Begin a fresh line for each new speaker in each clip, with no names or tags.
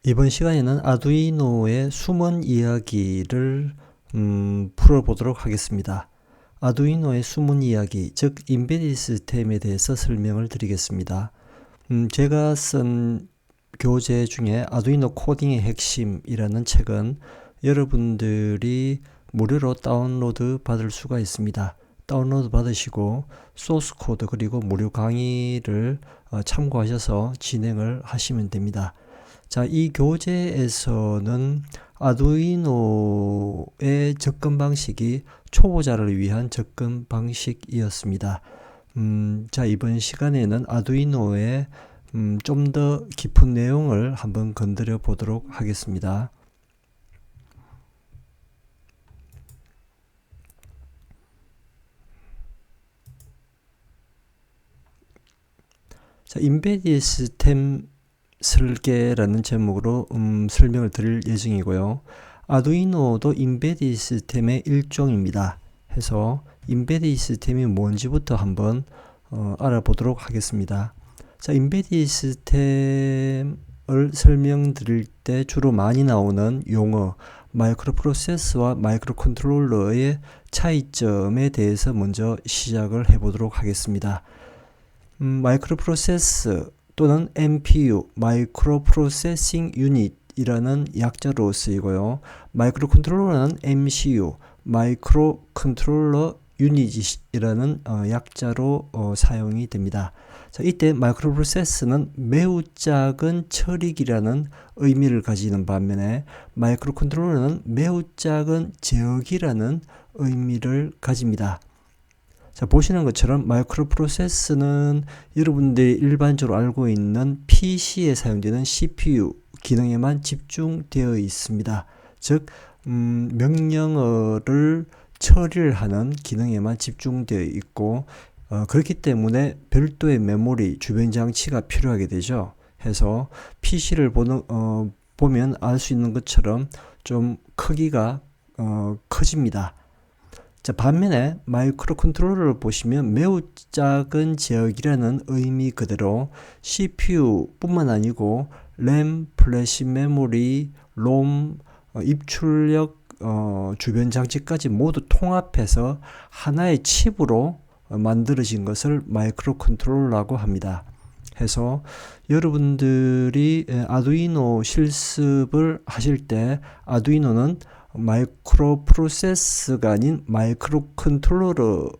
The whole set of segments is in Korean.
이번 시간에는 아두이노의 숨은 이야기를 풀어보도록 하겠습니다. 아두이노의 숨은 이야기, 즉 인베디드 시스템에 대해서 설명을 드리겠습니다. 제가 쓴 교재 중에 아두이노 코딩의 핵심이라는 책은 여러분들이 무료로 다운로드 받을 수가 있습니다. 다운로드 받으시고 소스 코드 그리고 무료 강의를 참고하셔서 진행을 하시면 됩니다. 자, 이 교재에서는 아두이노의 접근 방식이 초보자를 위한 접근 방식이었습니다. 자, 이번 시간에는 아두이노의 좀 더 깊은 내용을 한번 건드려 보도록 하겠습니다. 자, 인베디드 시스템 설계라는 제목으로 설명을 드릴 예정이고요. 아두이노도 인베디드 시스템의 일종입니다. 해서 인베디드 시스템이 뭔지부터 한번 알아보도록 하겠습니다. 자, 인베디드 시스템을 설명드릴 때 주로 많이 나오는 용어 마이크로 프로세서와 마이크로 컨트롤러의 차이점에 대해서 먼저 시작을 해보도록 하겠습니다. 마이크로 프로세서 또는 MPU, 마이크로 프로세싱 유닛이라는 약자로 쓰이고요. 마이크로 컨트롤러는 MCU, 마이크로 컨트롤러 유닛이라는 약자로 사용이 됩니다. 자, 이때 마이크로 프로세서는 매우 작은 처리기라는 의미를 가지는 반면에 마이크로 컨트롤러는 매우 작은 제어기라는 의미를 가집니다. 자, 보시는 것처럼 마이크로 프로세서는 여러분들이 일반적으로 알고 있는 PC에 사용되는 CPU 기능에만 집중되어 있습니다. 즉 명령어를 처리를 하는 기능에만 집중되어 있고 그렇기 때문에 별도의 메모리 주변 장치가 필요하게 되죠. 해서 PC를 보면 알 수 있는 것처럼 좀 크기가 커집니다. 자, 반면에 마이크로 컨트롤러를 보시면 매우 작은 제어기라는 의미 그대로 CPU 뿐만 아니고 램, 플래시 메모리, 롬, 입출력 주변 장치까지 모두 통합해서 하나의 칩으로 만들어진 것을 마이크로 컨트롤러라고 합니다. 해서 여러분들이 아두이노 실습을 하실 때 아두이노는 마이크로 프로세서가 아닌 마이크로 컨트롤러라고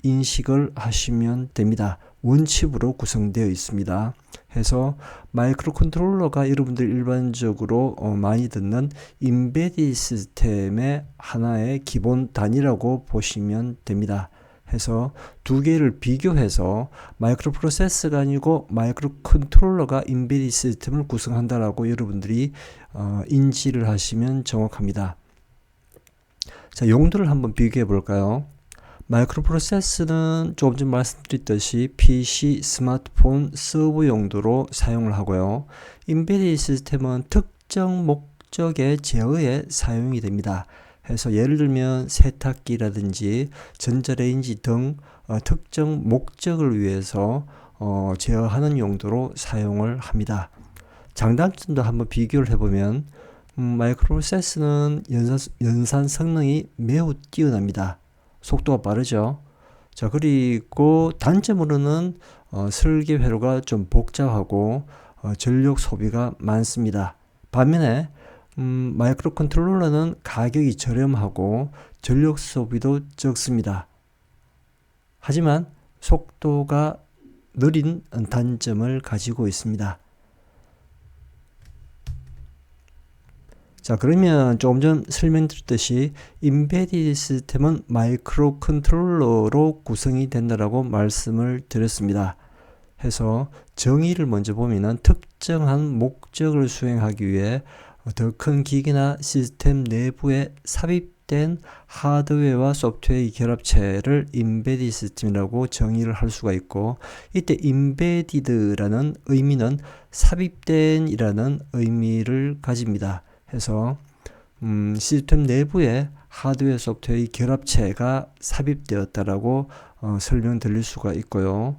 인식을 하시면 됩니다. 원칩으로 구성되어 있습니다. 해서 마이크로 컨트롤러가 여러분들 일반적으로 많이 듣는 인베디드 시스템의 하나의 기본 단위라고 보시면 됩니다. 해서 두 개를 비교해서 마이크로 프로세서가 아니고 마이크로 컨트롤러가 인베디드 시스템을 구성한다라고 여러분들이 인지를 하시면 정확합니다. 자, 용도를 한번 비교해 볼까요? 마이크로 프로세서는 조금 전 말씀드렸듯이 PC, 스마트폰, 서버 용도로 사용을 하고요. 인베디드 시스템은 특정 목적의 제어에 사용이 됩니다. 해서 예를 들면 세탁기라든지 전자레인지 등 특정 목적을 위해서 제어하는 용도로 사용을 합니다. 장단점도 한번 비교를 해보면 마이크로 프로세서는 연산 성능이 매우 뛰어납니다. 속도가 빠르죠. 자, 그리고 단점으로는 설계 회로가 좀 복잡하고 전력 소비가 많습니다. 반면에 마이크로 컨트롤러는 가격이 저렴하고 전력 소비도 적습니다. 하지만 속도가 느린 단점을 가지고 있습니다. 자, 그러면 조금 전 설명드렸듯이 인베디드 시스템은 마이크로 컨트롤러로 구성이 된다라고 말씀을 드렸습니다. 해서 정의를 먼저 보면은 특정한 목적을 수행하기 위해 더 큰 기기나 시스템 내부에 삽입된 하드웨어와 소프트웨어의 결합체를 인베디드 시스템이라고 정의를 할 수가 있고, 이때 인베디드라는 의미는 삽입된 이라는 의미를 가집니다. 해서 시스템 내부에 하드웨어 소프트웨어의 결합체가 삽입되었다라고 설명드릴 수가 있고요.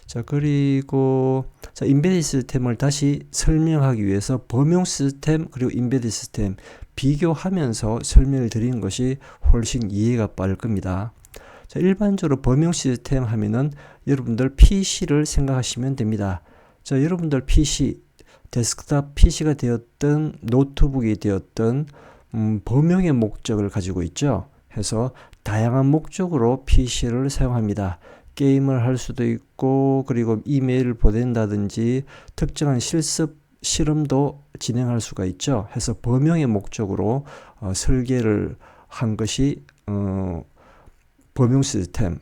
자, 그리고 자, 인베디드 시스템을 다시 설명하기 위해서 범용 시스템 그리고 인베디드 시스템 비교하면서 설명을 드리는 것이 훨씬 이해가 빠를 겁니다. 자, 일반적으로 범용 시스템 하면은 여러분들 PC를 생각하시면 됩니다. 자, 여러분들 PC, 데스크탑 PC가 되었든 노트북이 되었든 범용의 목적을 가지고 있죠. 해서 다양한 목적으로 PC를 사용합니다. 게임을 할 수도 있고, 그리고 이메일을 보낸다든지 특정한 실습 실험도 진행할 수가 있죠. 해서 범용의 목적으로 설계를 한 것이 범용 시스템,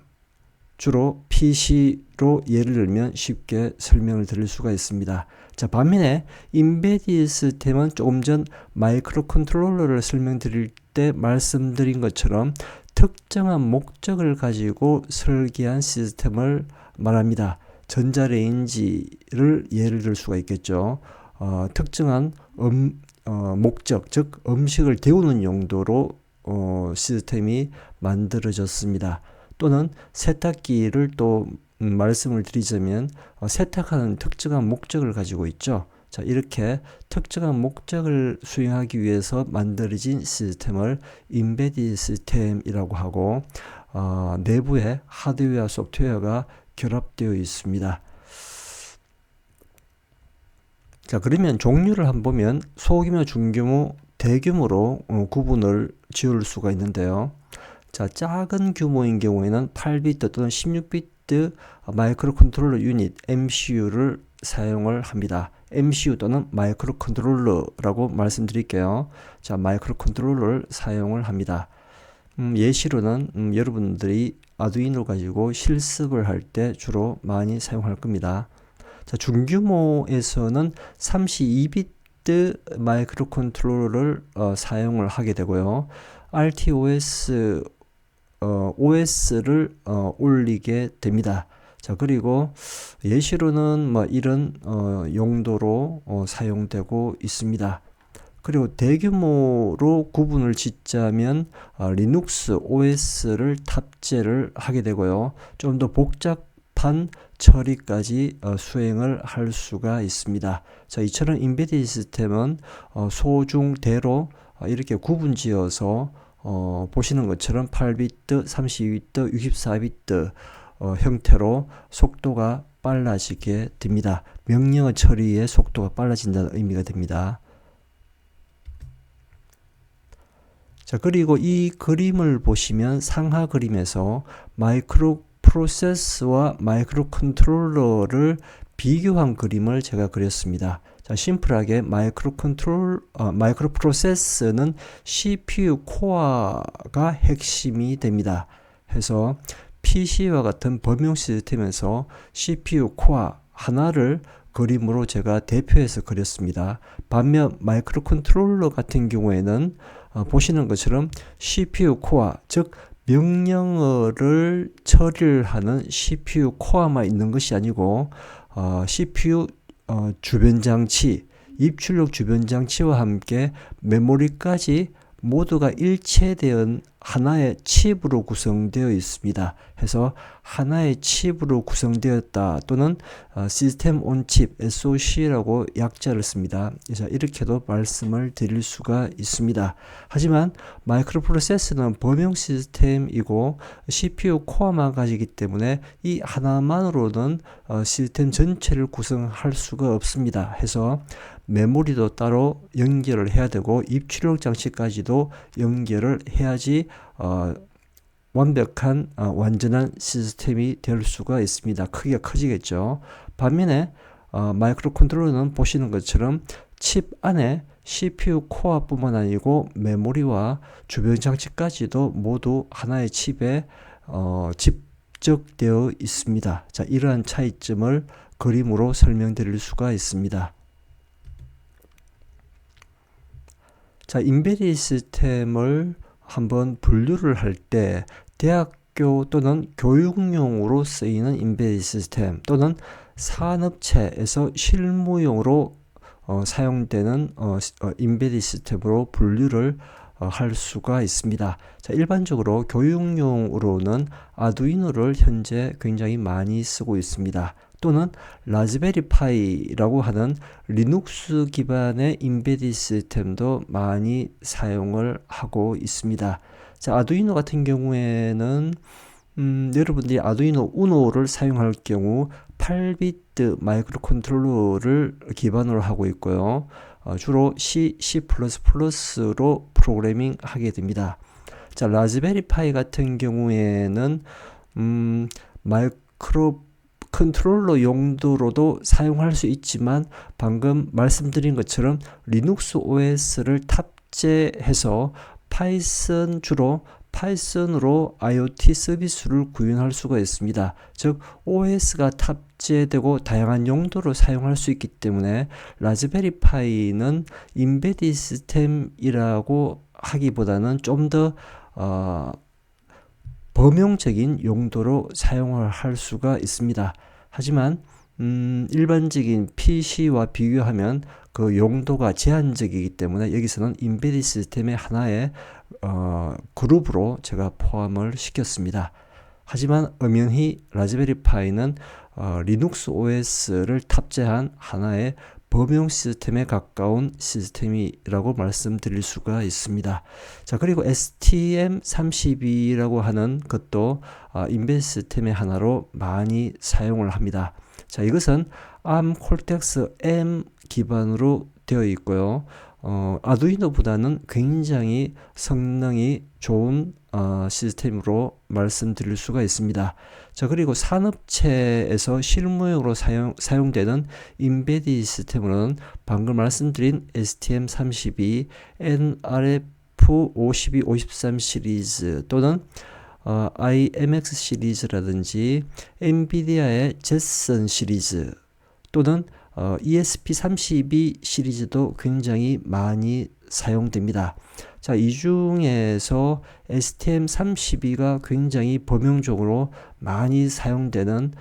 주로 PC로 예를 들면 쉽게 설명을 드릴 수가 있습니다. 자, 반면에 인베디드 시스템은 조금 전 마이크로 컨트롤러를 설명드릴 때 말씀드린 것처럼 특정한 목적을 가지고 설계한 시스템을 말합니다. 전자레인지를 예를 들 수가 있겠죠. 특정한 목적, 즉 음식을 데우는 용도로 시스템이 만들어졌습니다. 또는 세탁기를 또 말씀을 드리자면 세탁하는 특정한 목적을 가지고 있죠. 자, 이렇게 특정한 목적을 수행하기 위해서 만들어진 시스템을 인베디드 시스템이라고 하고 내부에 하드웨어와 소프트웨어가 결합되어 있습니다. 자, 그러면 종류를 한번 보면 소규모, 중규모, 대규모로 구분을 지을 수가 있는데요. 자, 작은 규모인 경우에는 8비트 또는 16비트 마이크로 컨트롤러 유닛 MCU를 사용을 합니다. MCU 또는 마이크로 컨트롤러라고 말씀드릴게요. 자, 마이크로 컨트롤러를 사용을 합니다. 예시로는 여러분들이 아두이노 가지고 실습을 할 때 주로 많이 사용할 겁니다. 자, 중규모에서는 32비트 마이크로 컨트롤러를 사용을 하게 되고요. RTOS OS를 올리게 됩니다. 자, 그리고 예시로는 뭐 이런 용도로 사용되고 있습니다. 그리고 대규모로 구분을 짓자면 리눅스 OS를 탑재를 하게 되고요. 좀 더 복잡한 처리까지 수행을 할 수가 있습니다. 자, 이처럼 인베디드 시스템은 소중대로 이렇게 구분지어서 보시는 것처럼 8비트, 32비트, 64비트 형태로 속도가 빨라지게 됩니다. 명령어 처리의 속도가 빨라진다는 의미가 됩니다. 자, 그리고 이 그림을 보시면 상하 그림에서 마이크로 프로세서와 마이크로 컨트롤러를 비교한 그림을 제가 그렸습니다. 자, 심플하게 마이크로 프로세서는 CPU 코어가 핵심이 됩니다. 해서 PC와 같은 범용 시스템에서 CPU 코어 하나를 그림으로 제가 대표해서 그렸습니다. 반면 마이크로 컨트롤러 같은 경우에는 보시는 것처럼 CPU 코어, 즉 명령어를 처리를 하는 CPU 코어만 있는 것이 아니고 CPU 주변 장치, 입출력 주변 장치와 함께 메모리까지 모두가 일체된 하나의 칩으로 구성되어 있습니다. 해서 하나의 칩으로 구성되었다 또는 시스템 온 칩 SoC라고 약자를 씁니다. 그래서 이렇게도 말씀을 드릴 수가 있습니다. 하지만 마이크로 프로세서는 범용 시스템이고 CPU 코어만 가지기 때문에 이 하나만으로는 시스템 전체를 구성할 수가 없습니다. 해서 메모리도 따로 연결을 해야 되고 입출력 장치까지도 연결을 해야지 완벽한 완전한 시스템이 될 수가 있습니다. 크기가 커지겠죠. 반면에 마이크로 컨트롤러는 보시는 것처럼 칩 안에 CPU 코어뿐만 아니고 메모리와 주변 장치까지도 모두 하나의 칩에 집적되어 있습니다. 자, 이러한 차이점을 그림으로 설명드릴 수가 있습니다. 자, 인베디드 시스템을 한번 분류를 할 때 대학교 또는 교육용으로 쓰이는 인베디드 시스템 또는 산업체에서 실무용으로 사용되는 인베디드 시스템으로 분류를 할 수가 있습니다. 자, 일반적으로 교육용으로는 아두이노를 현재 굉장히 많이 쓰고 있습니다. 또는 라즈베리 파이라고 하는 리눅스 기반의 인베디드 시스템도 많이 사용을 하고 있습니다. 자, 아두이노 같은 경우에는 여러분들이 아두이노 우노를 사용할 경우 8비트 마이크로 컨트롤러를 기반으로 하고 있고요. 주로 C, C++로 프로그래밍 하게 됩니다. 자, 라즈베리 파이 같은 경우에는 마이크로 컨트롤러 용도로도 사용할 수 있지만 방금 말씀드린 것처럼 리눅스 OS를 탑재해서 주로 파이썬으로 IoT 서비스를 구현할 수가 있습니다. 즉 OS가 탑재되고 다양한 용도로 사용할 수 있기 때문에 라즈베리 파이는 인베디드 시스템이라고 하기보다는 좀 더 범용적인 용도로 사용을 할 수가 있습니다. 하지만 일반적인 PC와 비교하면 그 용도가 제한적이기 때문에 여기서는 인베디드 시스템의 하나의 그룹으로 제가 포함을 시켰습니다. 하지만 엄연히 라즈베리 파이는 리눅스 OS를 탑재한 하나의 범용 시스템에 가까운 시스템이라고 말씀드릴 수가 있습니다. 자, 그리고 STM32라고 하는 것도 인베디드 시스템의 하나로 많이 사용을 합니다. 자, 이것은 ARM Cortex M 기반으로 되어 있고요. 아두이노보다는 굉장히 성능이 좋은 시스템으로 말씀드릴 수가 있습니다. 자, 그리고 산업체에서 실무용으로 사용되는 인베디드 시스템으로는 방금 말씀드린 STM32, NRF52, 53 시리즈 또는 IMX 시리즈라든지 엔비디아의 제슨 시리즈 또는 ESP32 시리즈도 굉장히 많이 사용됩니다. 자, 이 중에서 STM32가 굉장히 범용적으로 많이 사용되는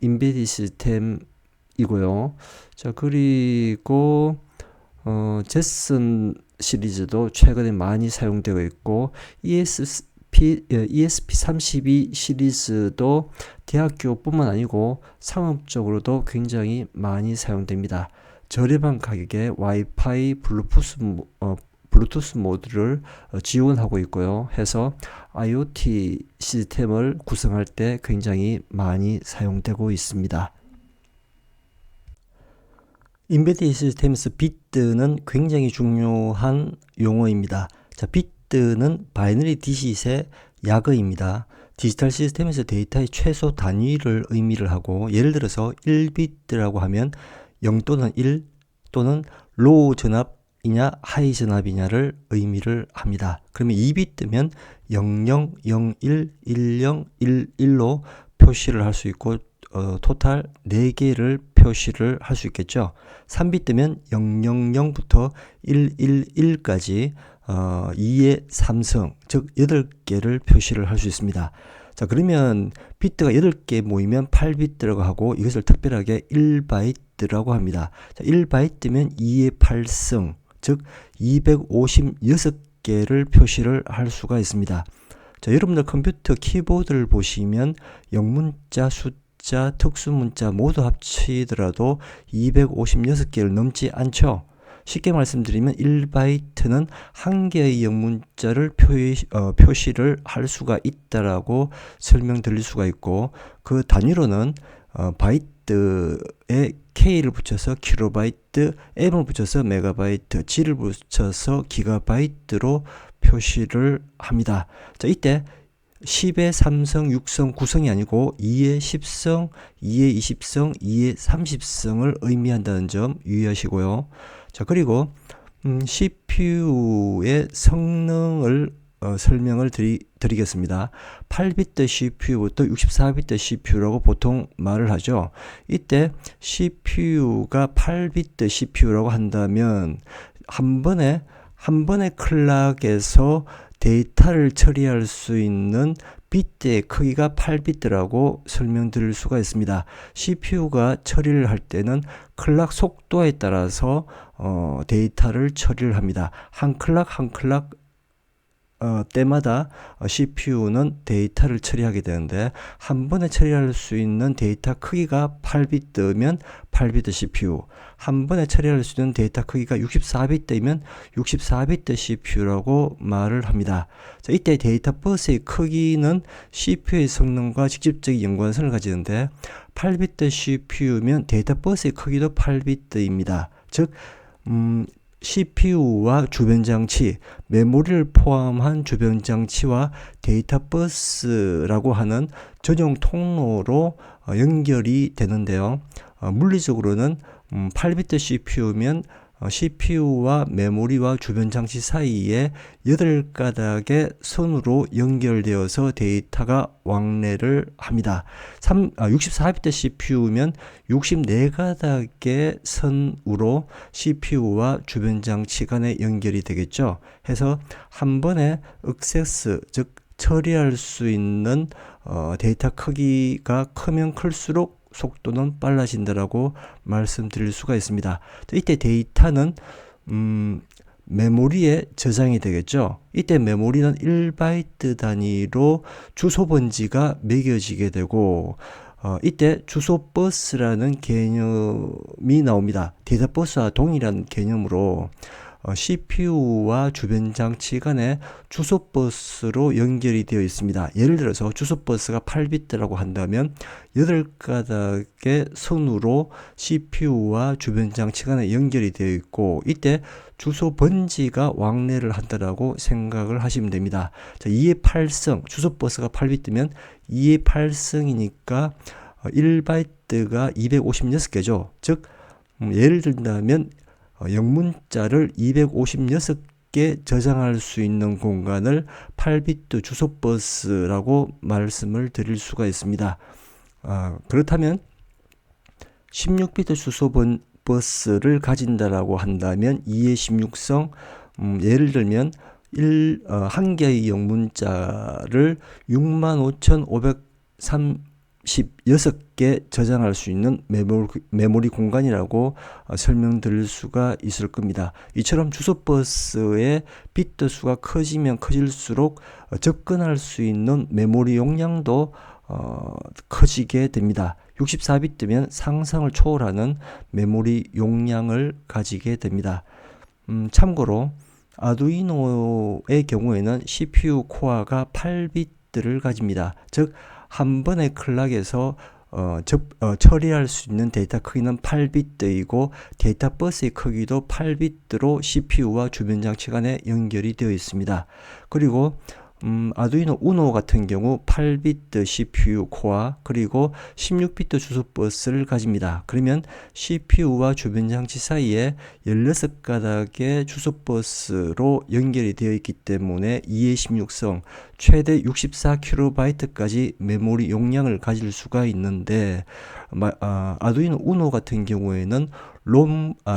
인베디드 시스템이고요. 자, 그리고 제슨 시리즈도 최근에 많이 사용되고 있고 ESP32 시리즈도 대학교뿐만 아니고 상업적으로도 굉장히 많이 사용됩니다. 저렴한 가격에 와이파이, 블루투스 모드를 지원하고 있고요. 해서 IoT 시스템을 구성할 때 굉장히 많이 사용되고 있습니다. 인베디드 시스템에서 비트는 굉장히 중요한 용어입니다. 자, 비트는 바이너리 디짓의 약어입니다. 디지털 시스템에서 데이터의 최소 단위를 의미를 하고, 예를 들어서 1비트라고 하면 0 또는 1 또는 로우 전압이냐 하이 전압이냐를 의미를 합니다. 그러면 2비트면 00, 01, 10, 11로 표시를 할 수 있고 토탈 4개를 표시를 할 수 있겠죠. 3비트면 000부터 111까지 2의 3성, 즉 8개를 표시를 할 수 있습니다. 자, 그러면 비트가 8개 모이면 8비트라고 하고 이것을 특별하게 1바이트라고 합니다. 자, 1바이트면 2의 8성, 즉 256개를 표시를 할 수가 있습니다. 자, 여러분들 컴퓨터 키보드를 보시면 영문자, 숫자, 특수문자 모두 합치더라도 256개를 넘지 않죠. 쉽게 말씀드리면 1바이트는 한 개의 영문자를 표시를 할 수가 있다라고 설명드릴 수가 있고, 그 단위로는 바이트에 K를 붙여서 킬로바이트, M을 붙여서 메가바이트, G를 붙여서 기가바이트로 표시를 합니다. 자, 이때 10의 3성, 6성, 9성이 아니고 2의 10성, 2의 20성, 2의 30성을 의미한다는 점 유의하시고요. 자, 그리고 CPU의 성능을 설명을 드리겠습니다. 8비트 CPU부터 64비트 CPU라고 보통 말을 하죠. 이때 CPU가 8비트 CPU라고 한다면 한 번에 클락에서 데이터를 처리할 수 있는 비트의 크기가 8비트라고 설명드릴 수가 있습니다. CPU가 처리를 할 때는 클락 속도에 따라서 데이터를 처리를 합니다. 한 클락 때마다 CPU는 데이터를 처리하게 되는데, 한 번에 처리할 수 있는 데이터 크기가 8비트면 8비트 CPU, 한 번에 처리할 수 있는 데이터 크기가 64비트이면 64비트 CPU라고 말을 합니다. 자, 이때 데이터 버스의 크기는 CPU의 성능과 직접적인 연관성을 가지는데, 8비트 CPU면 데이터 버스의 크기도 8비트입니다. 즉 CPU와 주변 장치, 메모리를 포함한 주변 장치와 데이터 버스라고 하는 전용 통로로 연결이 되는데요. 물리적으로는 8비트 CPU면 CPU와 메모리와 주변 장치 사이에 8가닥의 선으로 연결되어서 데이터가 왕래를 합니다. 64비트 CPU면 64가닥의 선으로 CPU와 주변 장치 간에 연결이 되겠죠. 해서 한 번에 액세스, 즉 처리할 수 있는 데이터 크기가 크면 클수록 속도는 빨라진다라고 말씀드릴 수가 있습니다. 이때 데이터는 메모리에 저장이 되겠죠. 이때 메모리는 1바이트 단위로 주소 번지가 매겨지게 되고, 이때 주소 버스라는 개념이 나옵니다. 데이터 버스와 동일한 개념으로 CPU와 주변 장치 간에 주소 버스로 연결이 되어 있습니다. 예를 들어서 주소 버스가 8비트라고 한다면 8가닥의 선으로 CPU와 주변 장치 간에 연결이 되어 있고, 이때 주소 번지가 왕래를 한다라고 생각을 하시면 됩니다. 자, 2의 8성, 주소 버스가 8비트면 2의 8성이니까 1바이트가 256개죠. 즉 예를 들자면 영문자를 256개 저장할 수 있는 공간을 8비트 주소 버스라고 말씀을 드릴 수가 있습니다. 그렇다면 16비트 주소 버스를 가진다라고 한다면 2의 16성, 예를 들면 한 개의 영문자를 65,536개 저장할 수 있는 메모리 공간이라고 설명드릴 수가 있을 겁니다. 이처럼 주소 버스의 비트 수가 커지면 커질수록 접근할 수 있는 메모리 용량도 커지게 됩니다. 64비트면 상상을 초월하는 메모리 용량을 가지게 됩니다. 참고로 아두이노의 경우에는 CPU 코어가 8비트를 가집니다. 즉 한 번에 클락에서 처리할 수 있는 데이터 크기는 8비트이고 데이터 버스의 크기도 8비트로 CPU와 주변 장치 간에 연결이 되어 있습니다. 그리고 아두이노 우노 같은 경우 8비트 CPU 코어 그리고 16비트 주소 버스를 가집니다. 그러면 CPU와 주변 장치 사이에 16가닥의 주소 버스로 연결이 되어 있기 때문에 2의 16성 최대 64KB까지 메모리 용량을 가질 수가 있는데, 아두이노 우노 같은 경우에는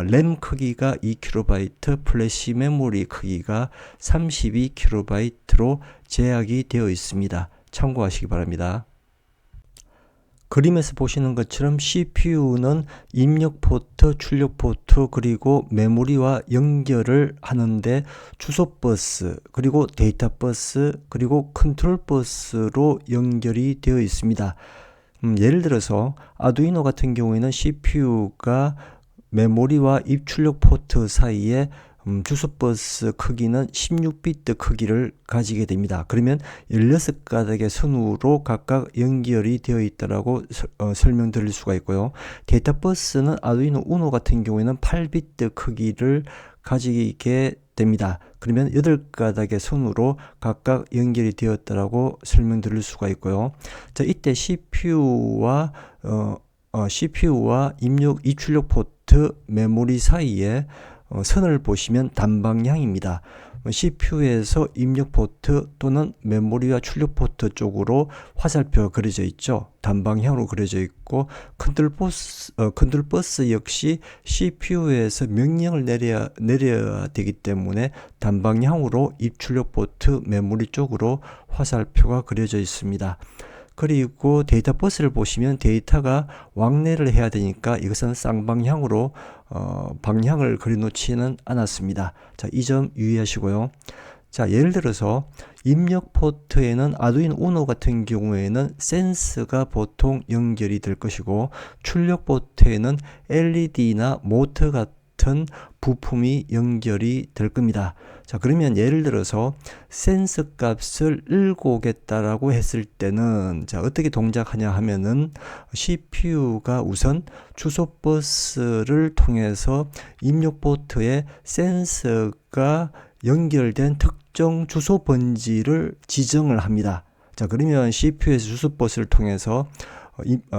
램 크기가 2KB, 플래시 메모리 크기가 32KB로 제약이 되어 있습니다. 참고하시기 바랍니다. 그림에서 보시는 것처럼 CPU는 입력 포트, 출력 포트, 그리고 메모리와 연결을 하는데 주소 버스, 그리고 데이터 버스, 그리고 컨트롤 버스로 연결이 되어 있습니다. 예를 들어서 아두이노 같은 경우에는 CPU가 메모리와 입출력 포트 사이에 주소 버스 크기는 16비트 크기를 가지게 됩니다. 그러면 16가닥의 선으로 각각 연결이 되어 있다라고 설명드릴 수가 있고요. 데이터 버스는 아두이노 우노 같은 경우에는 8비트 크기를 가지게 됩니다. 그러면 8가닥의 선으로 각각 연결이 되었다라고 설명드릴 수가 있고요. 자, 이때 CPU와 입력 입출력 포트 메모리 사이에 선을 보시면 단방향입니다. CPU에서 입력 포트 또는 메모리와 출력 포트 쪽으로 화살표가 그려져 있죠. 단방향으로 그려져 있고, 컨트롤 버스 역시 CPU에서 명령을 내려야 되기 때문에 단방향으로 입출력 포트 메모리 쪽으로 화살표가 그려져 있습니다. 그리고 데이터 버스를 보시면 데이터가 왕래를 해야 되니까 이것은 쌍방향으로 방향을 그려놓지는 않았습니다. 자, 이 점 유의하시고요. 자, 예를 들어서 입력 포트에는 아두이노 우노 같은 경우에는 센스가 보통 연결이 될 것이고, 출력 포트에는 LED나 모터 같은 부품이 연결이 될 겁니다. 자, 그러면 예를 들어서 센스 값을 읽어오겠다라고 했을 때는 자, 어떻게 동작하냐 하면은 CPU가 우선 주소 버스를 통해서 입력 포트에 센서가 연결된 특정 주소 번지를 지정을 합니다. 자, 그러면 CPU에서 주소 버스를 통해서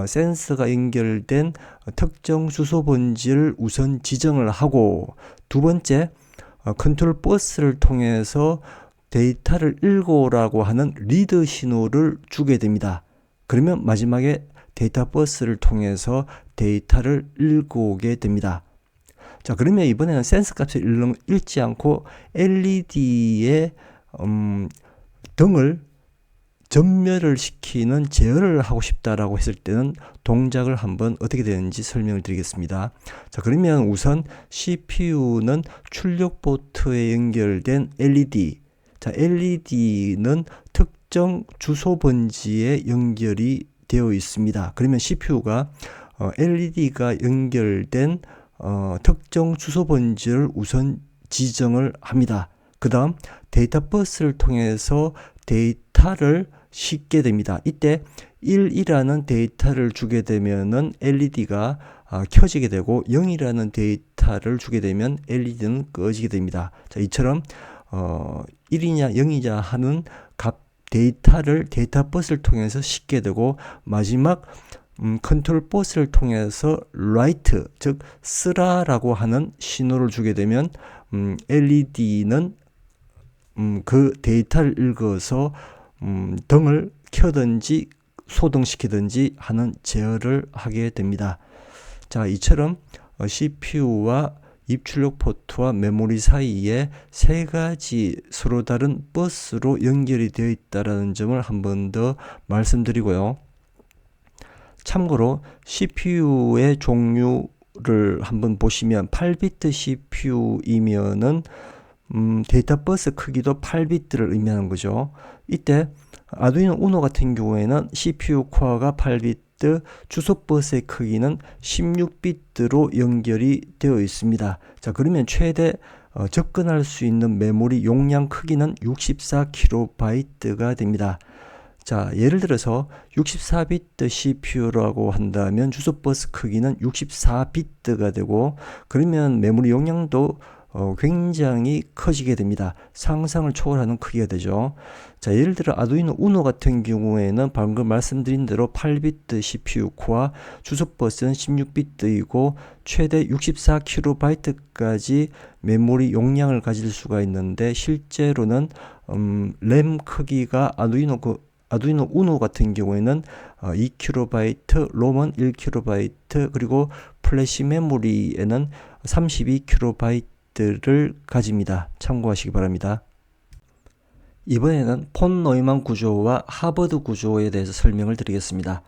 센서가 연결된 특정 주소 번지를 우선 지정을 하고, 두 번째 컨트롤 버스를 통해서 데이터를 읽어오라고 하는 리드 신호를 주게 됩니다. 그러면 마지막에 데이터 버스를 통해서 데이터를 읽어오게 됩니다. 자, 그러면 이번에는 센서 값을 읽지 않고 LED의 등을 전멸을 시키는 제어를 하고 싶다라고 했을 때는 동작을 한번 어떻게 되는지 설명을 드리겠습니다. 자, 그러면 우선 CPU는 출력 포트에 연결된 LED. 자, LED는 특정 주소 번지에 연결이 되어 있습니다. 그러면 CPU가 LED가 연결된 특정 주소 번지를 우선 지정을 합니다. 그 다음 데이터 버스를 통해서 데이터를 싣게 됩니다. 이때 1이라는 데이터를 주게 되면은 LED가 켜지게 되고 0이라는 데이터를 주게 되면 LED는 꺼지게 됩니다. 자, 이처럼 1이냐 0이냐 하는 값 데이터를 데이터 버스를 통해서 싣게 되고, 마지막 컨트롤 버스를 통해서 라이트, 즉 쓰라라고 하는 신호를 주게 되면 LED는 그 데이터를 읽어서 등을 켜든지 소등시키든지 하는 제어를 하게 됩니다. 자, 이처럼 CPU와 입출력 포트와 메모리 사이에 세 가지 서로 다른 버스로 연결이 되어 있다는 점을 한 번 더 말씀드리고요. 참고로 CPU의 종류를 한번 보시면 8비트 CPU이면은 데이터 버스 크기도 8비트를 의미하는 거죠. 이때 아두이노 우노 같은 경우에는 CPU 코어가 8비트, 주소 버스의 크기는 16비트로 연결이 되어 있습니다. 자, 그러면 최대 접근할 수 있는 메모리 용량 크기는 64KB 됩니다. 자, 예를 들어서 64비트 CPU라고 한다면 주소 버스 크기는 64비트가 되고, 그러면 메모리 용량도 굉장히 커지게 됩니다. 상상을 초월하는 크기가 되죠. 자, 예를 들어 아두이노 우노 같은 경우에는 방금 말씀드린 대로 8비트 CPU 코어, 주소 버스는 16비트이고 최대 64KB까지 메모리 용량을 가질 수가 있는데, 실제로는 램 크기가 아두이노 우노 같은 경우에는 2KB, 롬은 1KB, 그리고 플래시 메모리에는 32KB 를 가집니다. 참고하시기 바랍니다. 이번에는 폰 노이만 구조와 하버드 구조에 대해서 설명을 드리겠습니다.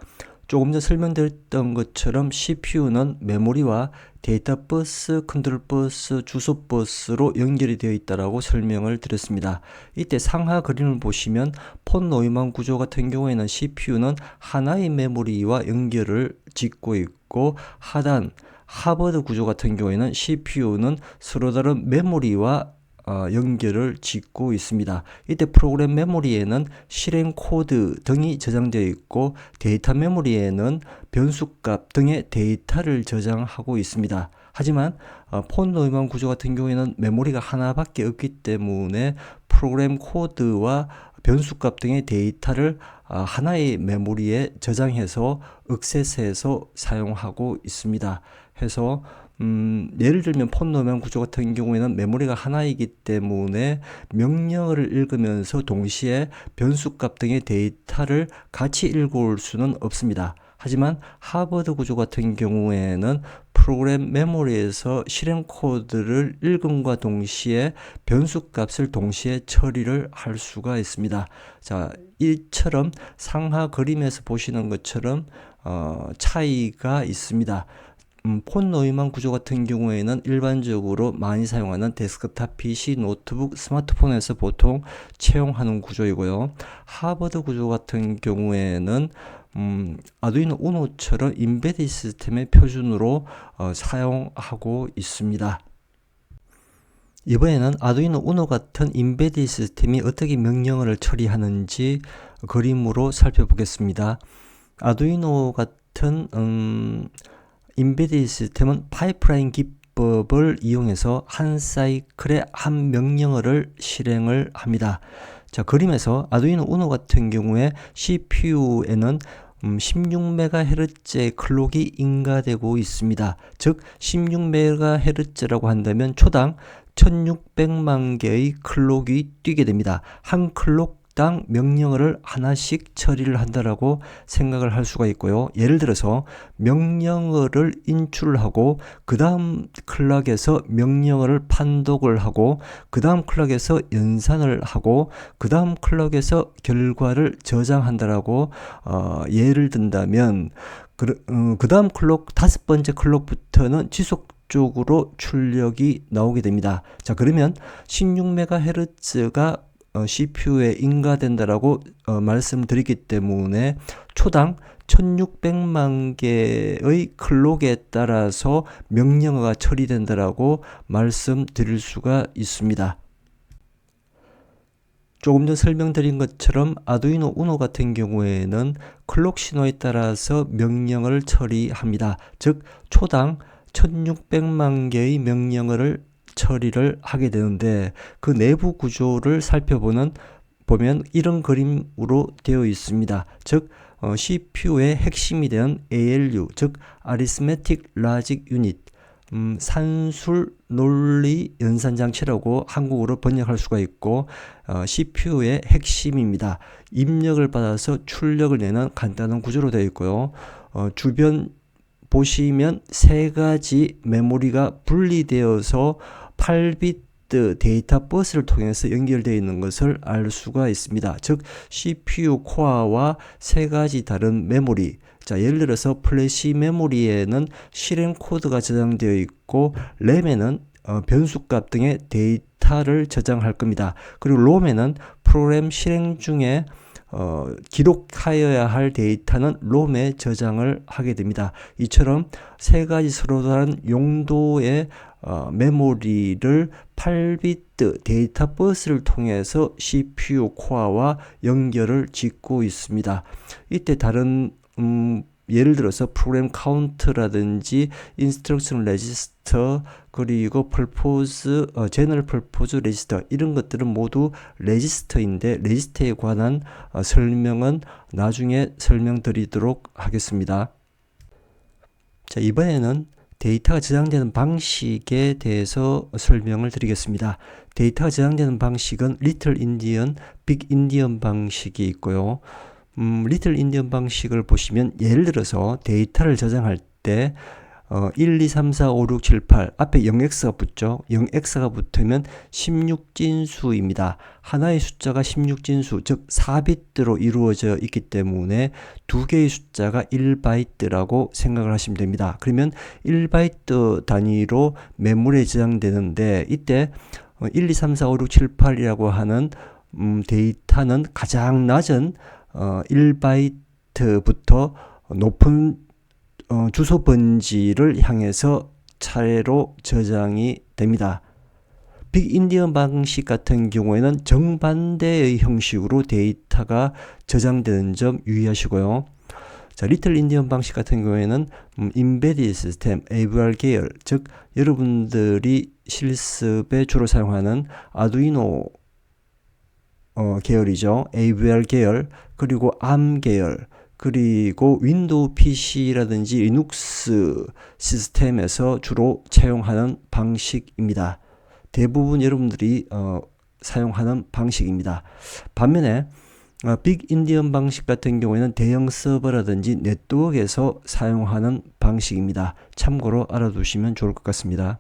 조금 전 설명드렸던 것처럼 CPU는 메모리와 데이터 버스, 컨트롤 버스, 주소 버스로 연결이 되어 있다고 설명을 드렸습니다. 이때 상하 그림을 보시면 폰 노이만 구조 같은 경우에는 CPU는 하나의 메모리와 연결을 짓고 있고, 하단 하버드 구조 같은 경우에는 CPU는 서로 다른 메모리와 연결을 짓고 있습니다. 이때 프로그램 메모리에는 실행 코드 등이 저장되어 있고, 데이터 메모리에는 변수값 등의 데이터를 저장하고 있습니다. 하지만 폰 노이만 구조 같은 경우에는 메모리가 하나밖에 없기 때문에 프로그램 코드와 변수값 등의 데이터를 하나의 메모리에 저장해서 액세스해서 사용하고 있습니다. 해서 예를 들면 폰 노이만 구조 같은 경우에는 메모리가 하나이기 때문에 명령어를 읽으면서 동시에 변수값 등의 데이터를 같이 읽어올 수는 없습니다. 하지만 하버드 구조 같은 경우에는 프로그램 메모리에서 실행 코드를 읽음과 동시에 변수값을 동시에 처리를 할 수가 있습니다. 자, 이처럼 상하 그림에서 보시는 것처럼 차이가 있습니다. 폰 너희망 구조 같은 경우에는 일반적으로 많이 사용하는 데스크탑 PC, 노트북, 스마트폰에서 보통 채용하는 구조이고요. 하버드 구조 같은 경우에는 아두이노 우노처럼 인베디드 시스템의 표준으로 사용하고 있습니다. 이번에는 아두이노 우노 같은 인베디드 시스템이 어떻게 명령어를 처리하는지 그림으로 살펴보겠습니다. 아두이노 같은 인베디드 시스템은 파이프라인 기법을 이용해서 한 사이클에 한 명령어를 실행을 합니다. 자, 그림에서 아두이노 우노 같은 경우에 CPU에는 16MHz의 클록이 인가되고 있습니다. 즉 16MHz라고 한다면 초당 1600만 개의 클록이 뛰게 됩니다. 한 클록당 명령어를 하나씩 처리를 한다라고 생각을 할 수가 있고요. 예를 들어서 명령어를 인출하고 그 다음 클락에서 명령어를 판독을 하고 그 다음 클락에서 연산을 하고 그 다음 클락에서 결과를 저장한다라고 예를 든다면 그 다음 클록 5번째 클록부터는 지속적으로 출력이 나오게 됩니다. 자, 그러면 16MHz가 CPU에 인가된다라고 말씀드리기 때문에 초당 1600만 개의 클록에 따라서 명령어가 처리된다라고 말씀드릴 수가 있습니다. 조금 전 설명드린 것처럼 아두이노 우노 같은 경우에는 클록 신호에 따라서 명령을 처리합니다. 즉 초당 1600만 개의 명령어를 처리를 하게 되는데 그 내부 구조를 살펴보면 이런 그림으로 되어 있습니다. 즉 CPU의 핵심이 되는 ALU, 즉 Arithmetic Logic Unit, 산술 논리 연산 장치라고 한국어로 번역할 수가 있고 CPU의 핵심입니다. 입력을 받아서 출력을 내는 간단한 구조로 되어 있고요. 주변 보시면 세 가지 메모리가 분리되어서 8비트 데이터 버스를 통해서 연결되어 있는 것을 알 수가 있습니다. 즉 CPU 코어와 세 가지 다른 메모리, 자, 예를 들어서 플래시 메모리에는 실행 코드가 저장되어 있고 램에는 변수값 등의 데이터를 저장할 겁니다. 그리고 롬에는 프로그램 실행 중에 기록하여야 할 데이터는 롬에 저장을 하게 됩니다. 이처럼 세 가지 서로 다른 용도의 메모리를 8비트 데이터 버스를 통해서 CPU 코어와 연결을 짓고 있습니다. 이때 다른 예를 들어서 프로그램 카운트라든지 인스트럭션 레지스터 그리고 퍼포즈 제너럴 퍼포즈 레지스터 이런 것들은 모두 레지스터인데 레지스터에 관한 설명은 나중에 설명드리도록 하겠습니다. 자, 이번에는 데이터가 저장되는 방식에 대해서 설명을 드리겠습니다. 데이터가 저장되는 방식은 리틀 인디언, 빅 인디언 방식이 있고요. 리틀 인디언 방식을 보시면 예를 들어서 데이터를 저장할 때 1, 2, 3, 4, 5, 6, 7, 8 앞에 0x가 붙죠. 0x가 붙으면 16진수입니다. 하나의 숫자가 16진수 즉 4비트로 이루어져 있기 때문에 두 개의 숫자가 1바이트라고 생각을 하시면 됩니다. 그러면 1바이트 단위로 메모리에 저장되는데 이때 1, 2, 3, 4, 5, 6, 7, 8이라고 하는 데이터는 가장 낮은 1바이트부터 높은 주소 번지를 향해서 차례로 저장이 됩니다. 빅 인디언 방식 같은 경우에는 정반대의 형식으로 데이터가 저장되는 점 유의하시고요. 자, 리틀 인디언 방식 같은 경우에는 인베디드 시스템, AVR 계열, 즉 여러분들이 실습에 주로 사용하는 아두이노 계열이죠. AVR 계열, 그리고 ARM 계열, 그리고 윈도우 PC라든지 리눅스 시스템에서 주로 채용하는 방식입니다. 대부분 여러분들이 사용하는 방식입니다. 반면에 빅 인디언 방식 같은 경우에는 대형 서버라든지 네트워크에서 사용하는 방식입니다. 참고로 알아두시면 좋을 것 같습니다.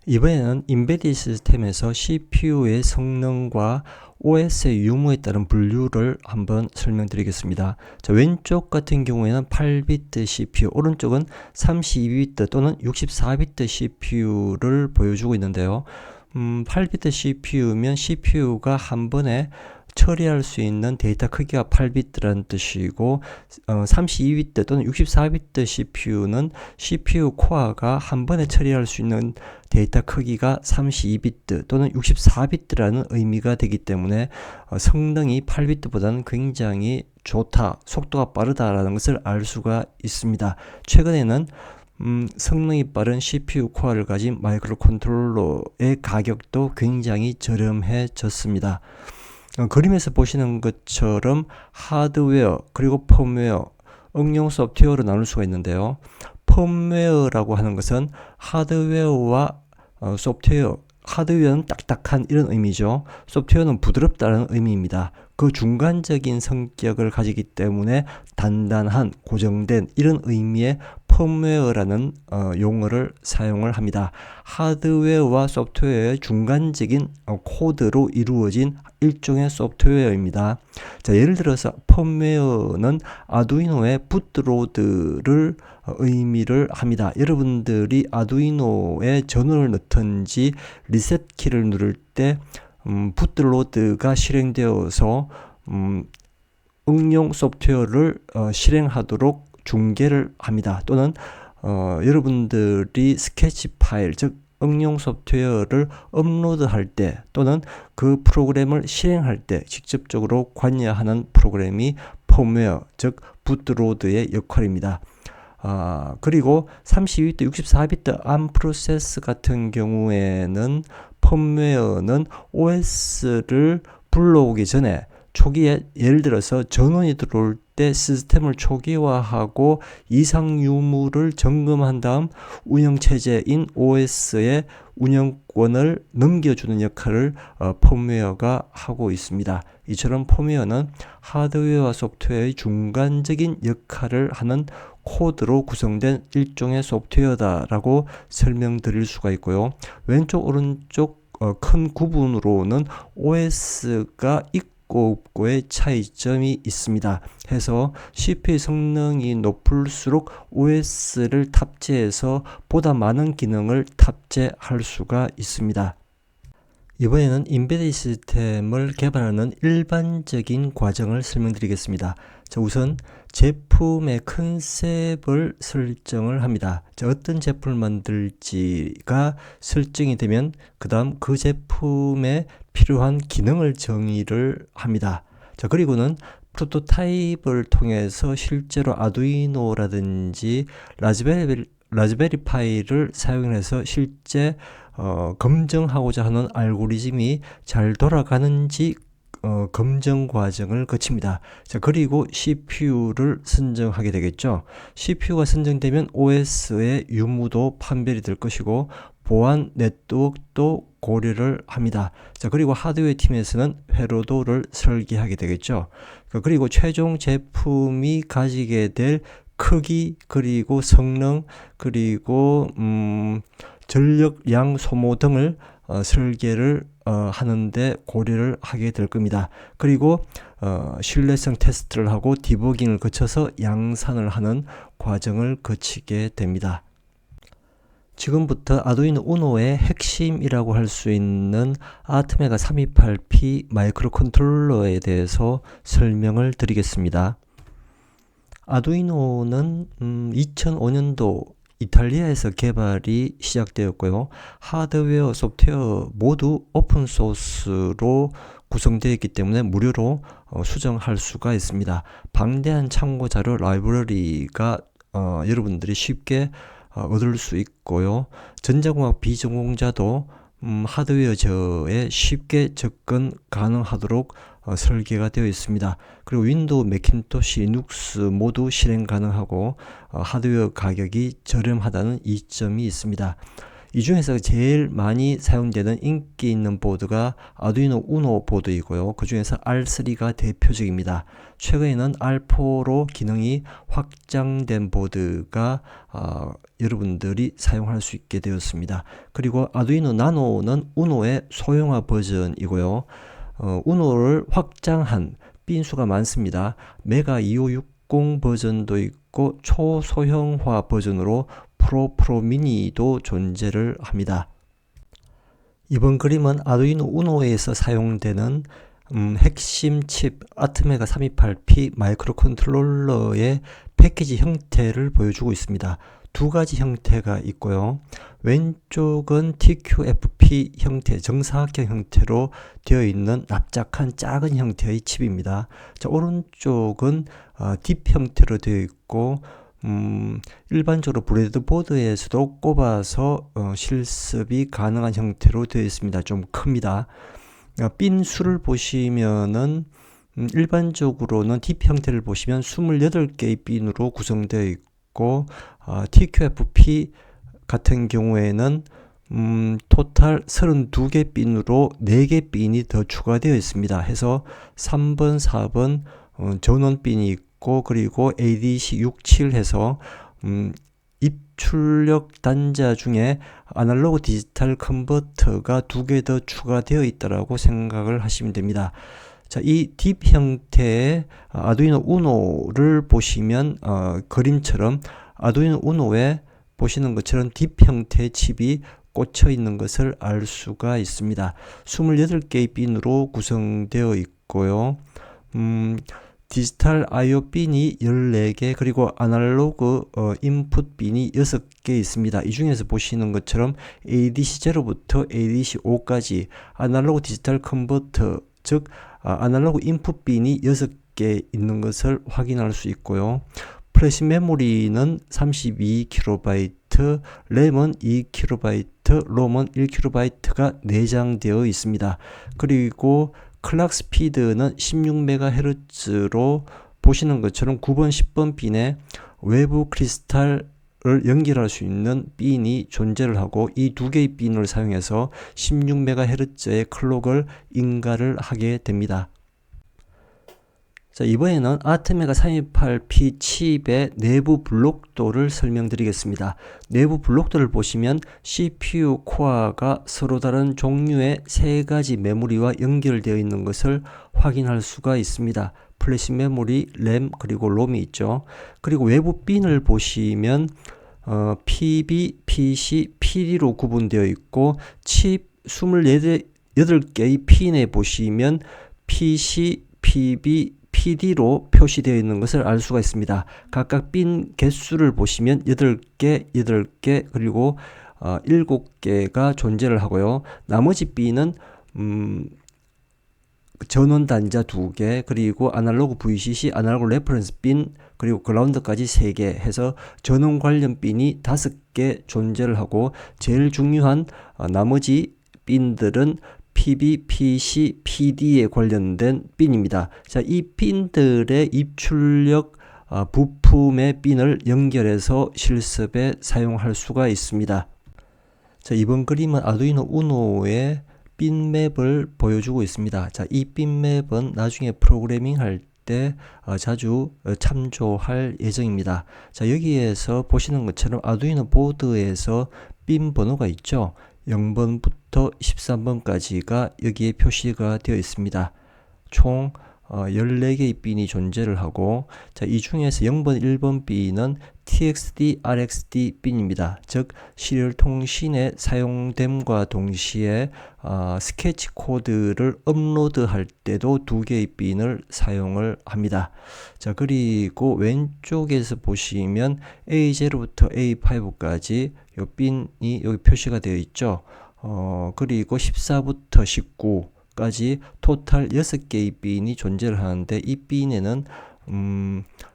이번에는 인베디드 시스템에서 CPU의 성능과 OS의 유무에 따른 분류를 한번 설명드리겠습니다. 자, 왼쪽 같은 경우에는 8비트 CPU, 오른쪽은 32비트 또는 64비트 CPU를 보여주고 있는데요. 8비트 CPU면 CPU가 한 번에 처리할 수 있는 데이터 크기가 8비트라는 뜻이고 32비트 또는 64비트 CPU는 CPU 코어가 한 번에 처리할 수 있는 데이터 크기가 32비트 또는 64비트라는 의미가 되기 때문에 성능이 8비트보다는 굉장히 좋다, 속도가 빠르다라는 것을 알 수가 있습니다. 최근에는 성능이 빠른 CPU 코어를 가진 마이크로 컨트롤러의 가격도 굉장히 저렴해졌습니다. 그림에서 보시는 것처럼 하드웨어 그리고 펌웨어, 응용 소프트웨어로 나눌 수가 있는데요. 펌웨어라고 하는 것은 하드웨어와 소프트웨어, 하드웨어는 딱딱한 이런 의미죠. 소프트웨어는 부드럽다는 의미입니다. 그 중간적인 성격을 가지기 때문에 단단한, 고정된 이런 의미의 펌웨어라는 용어를 사용을 합니다. 하드웨어와 소프트웨어의 중간적인 코드로 이루어진 일종의 소프트웨어입니다. 자, 예를 들어서 펌웨어는 아두이노의 붓로드를 의미를 합니다. 여러분들이 아두이노에 전원을 넣든지 리셋 키를 누를 때 붓로드가 실행되어서 응용 소프트웨어를 실행하도록 중계를 합니다. 또는 여러분들이 스케치 파일, 즉 응용 소프트웨어를 업로드할 때 또는 그 프로그램을 실행할 때 직접적으로 관여하는 프로그램이 펌웨어, 즉 붓로드의 역할입니다. 그리고 32비트, 64비트 ARM 프로세스 같은 경우에는 펌웨어는 OS를 불러오기 전에 초기에 예를 들어서 전원이 들어올 때 시스템을 초기화하고 이상 유무를 점검한 다음 운영체제인 OS의 운영권을 넘겨주는 역할을 펌웨어가 하고 있습니다. 이처럼 펌웨어는 하드웨어와 소프트웨어의 중간적인 역할을 하는 코드로 구성된 일종의 소프트웨어다라고 설명드릴 수가 있고요. 왼쪽 오른쪽 큰 구분으로는 OS가 있고 없고의 차이점이 있습니다. 해서 CPU 성능이 높을수록 OS를 탑재해서 보다 많은 기능을 탑재할 수가 있습니다. 이번에는 인베디드 시스템을 개발하는 일반적인 과정을 설명드리겠습니다. 자, 우선 제품의 컨셉을 설정을 합니다. 자, 어떤 제품을 만들지가 설정이 되면 그 다음 그 제품에 필요한 기능을 정의를 합니다. 자, 그리고는 프로토타입을 통해서 실제로 아두이노라든지 라즈베리 파이를 사용해서 실제 검증하고자 하는 알고리즘이 잘 돌아가는지 검증 과정을 거칩니다. 자, 그리고 CPU를 선정하게 되겠죠. CPU가 선정되면 OS의 유무도 판별이 될 것이고 보안 네트워크도 고려를 합니다. 자, 그리고 하드웨어 팀에서는 회로도를 설계하게 되겠죠. 그리고 최종 제품이 가지게 될 크기, 그리고 성능, 그리고 전력, 양, 소모 등을 설계를 하는데 고려를 하게 될 겁니다. 그리고 신뢰성 테스트를 하고 디버깅을 거쳐서 양산을 하는 과정을 거치게 됩니다. 지금부터 아두이노 우노의 핵심이라고 할 수 있는 아트메가 328P 마이크로 컨트롤러에 대해서 설명을 드리겠습니다. 아두이노는 2005년도 이탈리아에서 개발이 시작되었고요. 하드웨어, 소프트웨어 모두 오픈소스로 구성되어 있기 때문에 무료로 수정할 수가 있습니다. 방대한 참고자료 라이브러리가 여러분들이 쉽게 얻을 수 있고요. 전자공학 비전공자도 하드웨어저에 쉽게 접근 가능하도록 설계가 되어 있습니다. 그리고 윈도우, 매킨토시, 리눅스 모두 실행 가능하고 하드웨어 가격이 저렴하다는 이점이 있습니다. 이 중에서 제일 많이 사용되는 인기 있는 보드가 아두이노 우노 보드이고요. 그 중에서 R3가 대표적입니다. 최근에는 R4로 기능이 확장된 보드가 여러분들이 사용할 수 있게 되었습니다. 그리고 아두이노 나노는 우노의 소형화 버전이고요. 우노를 확장한 핀수가 많습니다. 메가 2560 버전도 있고 초소형화 버전으로 프로 미니도 존재를 합니다. 이번 그림은 아두이노 우노에서 사용되는 핵심 칩 아트메가 328P 마이크로 컨트롤러의 패키지 형태를 보여주고 있습니다. 두 가지 형태가 있고요. 왼쪽은 TQFP 형태, 정사각형 형태로 되어 있는 납작한 작은 형태의 칩입니다. 자, 오른쪽은 딥 형태로 되어 있고 일반적으로 브레드보드에서도 꼽아서 실습이 가능한 형태로 되어 있습니다. 좀 큽니다. 핀 수를 보시면은 일반적으로는 딥 형태를 보시면 28개의 핀으로 구성되어 있고 TQFP 같은 경우에는 토탈 32개 핀으로 4개 핀이 더 추가되어 있습니다. 해서 3번, 4번 전원 핀이 있고 그리고 ADC 67 해서 입출력 단자 중에 아날로그 디지털 컨버터가 2개 더 추가되어 있다라고 생각을 하시면 됩니다. 자, 이 딥 형태의 아두이노 우노를 보시면 그림처럼 아두이노 우노에 보시는 것처럼 딥 형태의 칩이 꽂혀 있는 것을 알 수가 있습니다. 28개의 핀으로 구성되어 있고요. 디지털 IO 핀이 14개 그리고 아날로그 인풋 핀이 6개 있습니다. 이 중에서 보시는 것처럼 ADC0부터 ADC5까지 아날로그 디지털 컨버터 즉 아날로그 인풋 핀이 6개 있는 것을 확인할 수 있고요. 플래시 메모리는 32KB, 램은 2KB, 롬은 1KB가 내장되어 있습니다. 그리고 클락 스피드는 16MHz로 보시는 것처럼 9번, 10번 핀에 외부 크리스탈을 연결할 수 있는 핀이 존재를 하고 이 두 개의 핀을 사용해서 16MHz의 클록을 인가를 하게 됩니다. 자, 이번에는 아트메가 328P 칩의 내부 블록도를 설명드리겠습니다. 내부 블록도를 보시면 CPU 코어가 서로 다른 종류의 3가지 메모리와 연결되어 있는 것을 확인할 수가 있습니다. 플래시 메모리, 램, 그리고 롬이 있죠. 그리고 외부 핀을 보시면 PB, PC, PD로 구분되어 있고 칩 28개의 핀에 보시면 PC, PB, PD로 표시되어 있는 것을 알 수가 있습니다. 각각 핀 개수를 보시면 8개, 8개, 그리고 7개가 존재를 하고요. 나머지 핀은 전원 단자 2개, 그리고 아날로그 VCC, 아날로그 레퍼런스 핀, 그리고 그라운드까지 3개 해서 전원 관련 핀이 5개 존재를 하고 제일 중요한 나머지 핀들은 PB, PC, PD에 관련된 핀입니다. 자, 이 핀들의 입출력 부품의 핀을 연결해서 실습에 사용할 수가 있습니다. 자, 이번 그림은 아두이노 우노의 핀 맵을 보여주고 있습니다. 자, 이 핀 맵은 나중에 프로그래밍 할 때 자주 참조할 예정입니다. 자, 여기에서 보시는 것처럼 아두이노 보드에서 핀 번호가 있죠. 0번부터 13번까지가 여기에 표시가 되어 있습니다. 총 14개의 핀이 존재를 하고 자, 이 중에서 0번, 1번 핀은 TXD, RXD 핀입니다. 즉 시리얼 통신에 사용됨과 동시에 스케치 코드를 업로드할 때도 2개의 핀을 사용을 합니다. 자, 그리고 왼쪽에서 보시면 A0부터 A5까지 이 핀이 여기 표시가 되어 있죠. 그리고 14부터 19까지 토탈 6개의 핀이 존재를 하는데 이 핀에는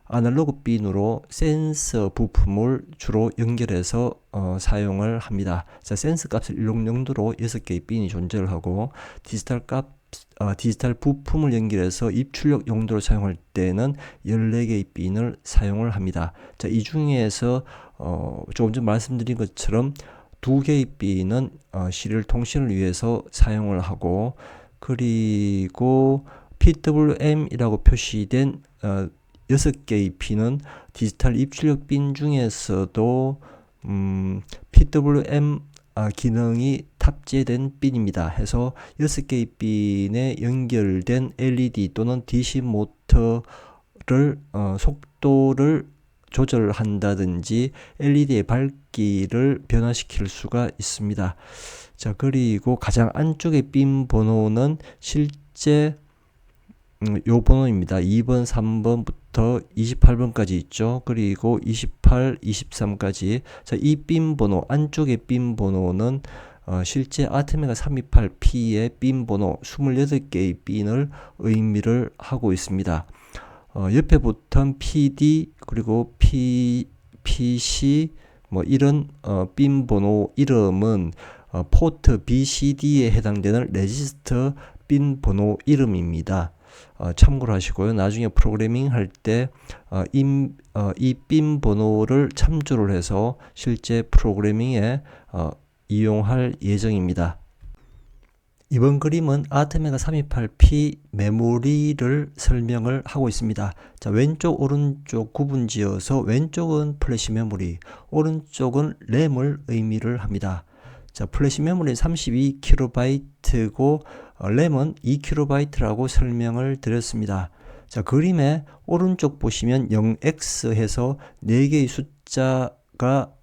아날로그 핀으로 센서 부품을 주로 연결해서 사용을 합니다. 자, 센서 값을 입력 용도로 6개의 핀이 존재를 하고 디지털 부품을 연결해서 입출력 용도로 사용할 때는 14개의 핀을 사용을 합니다. 자, 이 중에서 조금 전 말씀드린 것처럼 두 개의 핀은 시리얼 통신을 위해서 사용을 하고, 그리고 PWM이라고 표시된 6개의 핀은 디지털 입출력 핀 중에서도 PWM 기능이 탑재된 핀입니다. 해서 6개의 핀에 연결된 LED 또는 DC 모터를 속도를 조절한다든지 LED의 밝기를 변화시킬 수가 있습니다. 자, 그리고 가장 안쪽의 핀 번호는 실제 요 번호입니다. 2번, 3번부터 28번까지 있죠. 그리고 28, 23까지. 자, 이 핀 번호, 안쪽의 핀 번호는 실제 아테메가 328P의 핀 번호 28개의 핀을 의미를 하고 있습니다. 옆에 붙은 PD 그리고 PC 뭐 이런 핀 번호 이름은 포트 BCD에 해당되는 레지스터 핀 번호 이름입니다. 참고를 하시고요. 나중에 프로그래밍 할 때 이 핀 번호를 참조를 해서 실제 프로그래밍에 이용할 예정입니다. 이번 그림은 아테메가 328P 메모리를 설명을 하고 있습니다. 자, 왼쪽 오른쪽 구분지어서 왼쪽은 플래시 메모리, 오른쪽은 램을 의미를 합니다. 자, 플래시 메모리는 32KB고 램은 2KB라고 설명을 드렸습니다. 자, 그림의 오른쪽 보시면 0x 해서 4개의 숫자가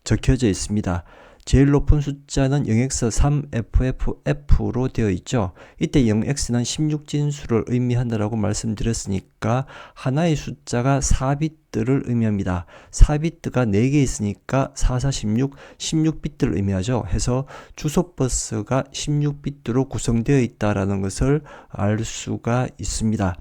적혀져 있습니다. 제일 높은 숫자는 0x3FFF로 되어 있죠. 이때 0x는 16진수를 의미한다라고 말씀드렸으니까 하나의 숫자가 4비트를 의미합니다. 4비트가 4개 있으니까 4416, 16비트를 의미하죠. 해서 주소버스가 16비트로 구성되어 있다라는 것을 알 수가 있습니다.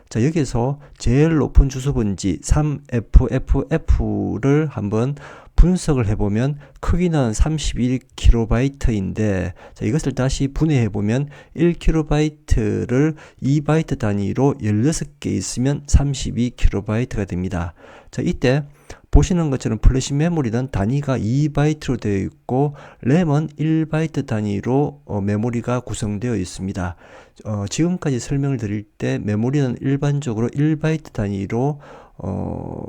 자, 여기서 제일 높은 주소번지 3FFF를 한번 분석을 해보면 크기는 31KB인데 자, 이것을 다시 분해해보면 1KB를 2바이트 단위로 16개 있으면 32KB가 됩니다. 자, 이때 보시는 것처럼 플래시 메모리는 단위가 2바이트로 되어 있고 램은 1바이트 단위로 메모리가 구성되어 있습니다. 지금까지 설명을 드릴 때 메모리는 일반적으로 1바이트 단위로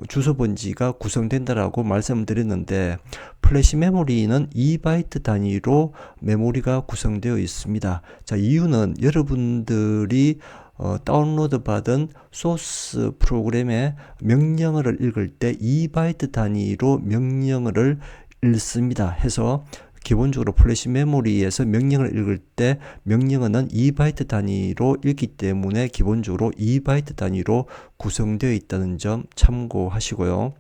주소번지가 구성된다라고 말씀드렸는데 플래시 메모리는 2바이트 단위로 메모리가 구성되어 있습니다. 자, 이유는 여러분들이 다운로드 받은 소스 프로그램의 명령어를 읽을 때 2바이트 단위로 명령어를 읽습니다. 해서 기본적으로 플래시 메모리에서 명령을 읽을 때 명령어는 2바이트 단위로 읽기 때문에 기본적으로 2바이트 단위로 구성되어 있다는 점 참고하시고요.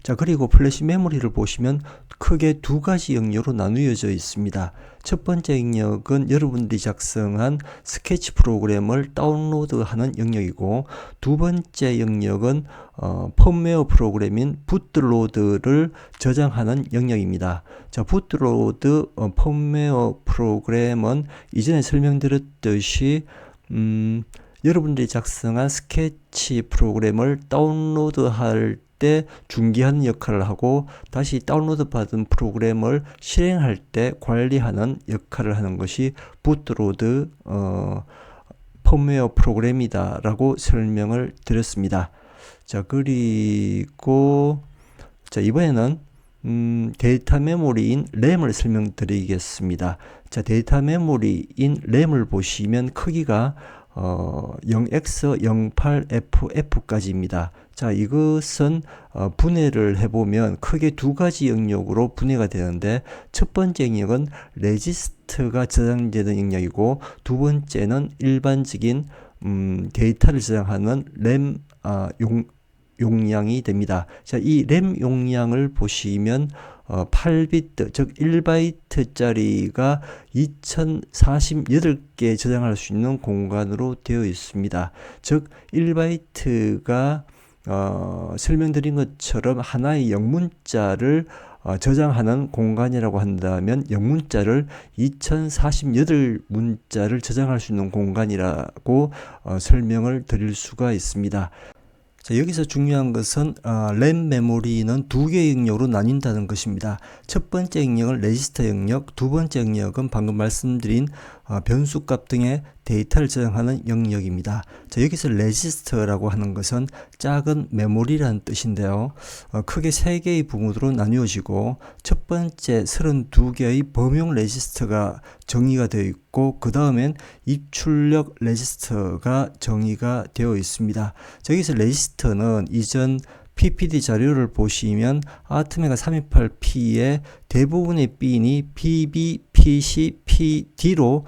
자, 그리고 플래시 메모리를 보시면 크게 두 가지 영역으로 나누어져 있습니다. 첫 번째 영역은 여러분들이 작성한 스케치 프로그램을 다운로드하는 영역이고 두 번째 영역은 펌웨어 프로그램인 부트로드를 저장하는 영역입니다. 자, 부트로드 펌웨어 프로그램은 이전에 설명드렸듯이 여러분들이 작성한 스케치 프로그램을 다운로드할 때 중개하는 역할을 하고 다시 다운로드 받은 프로그램을 실행할 때 관리하는 역할을 하는 것이 부트로드 펌웨어 프로그램이다 라고 설명을 드렸습니다. 자, 그리고 자, 이번에는 데이터 메모리인 램을 설명드리겠습니다. 자, 데이터 메모리인 램을 보시면 크기가 0x08FF까지입니다. 자, 이것은 분해를 해보면 크게 두 가지 영역으로 분해가 되는데 첫 번째 영역은 레지스트가 저장되는 영역이고 두 번째는 일반적인 데이터를 저장하는 램 용량이 됩니다. 자, 이 램 용량을 보시면 8비트, 즉 1바이트짜리가 2048개 저장할 수 있는 공간으로 되어 있습니다. 즉 1바이트가 설명드린 것처럼 하나의 영문자를 저장하는 공간이라고 한다면 영문자를 2048문자를 저장할 수 있는 공간이라고 설명을 드릴 수가 있습니다. 자, 여기서 중요한 것은 램 메모리는 두 개의 영역으로 나뉜다는 것입니다. 첫 번째 영역은 레지스터 영역, 두 번째 영역은 방금 말씀드린 변수값 등의 데이터를 저장하는 영역입니다. 자, 여기서 레지스터라고 하는 것은 작은 메모리라는 뜻인데요. 크게 세 개의 부분으로 나뉘어지고 첫 번째 32개의 범용 레지스터가 정의가 되어 있고 그 다음엔 입출력 레지스터가 정의가 되어 있습니다. 자, 여기서 레지스터는 이전 PPT 자료를 보시면 아트메가 328P의 대부분의 핀이 PB, PC, PD로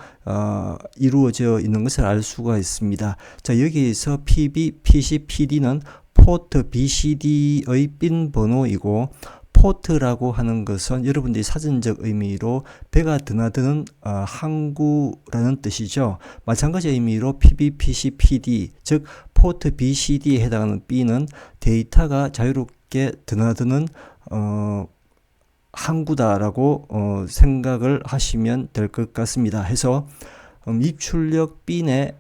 이루어져 있는 것을 알 수가 있습니다. 자, 여기에서 PB, PC, PD는 포트 BCD의 핀 번호이고 포트라고 하는 것은 여러분들이 사전적 의미로 배가 드나드는 항구라는 뜻이죠. 마찬가지 의미로 PB, PC, PD 즉 포트 BCD에 해당하는 B는 데이터가 자유롭게 드나드는 항구다라고 생각을 하시면 될 것 같습니다. 해서 입출력 핀에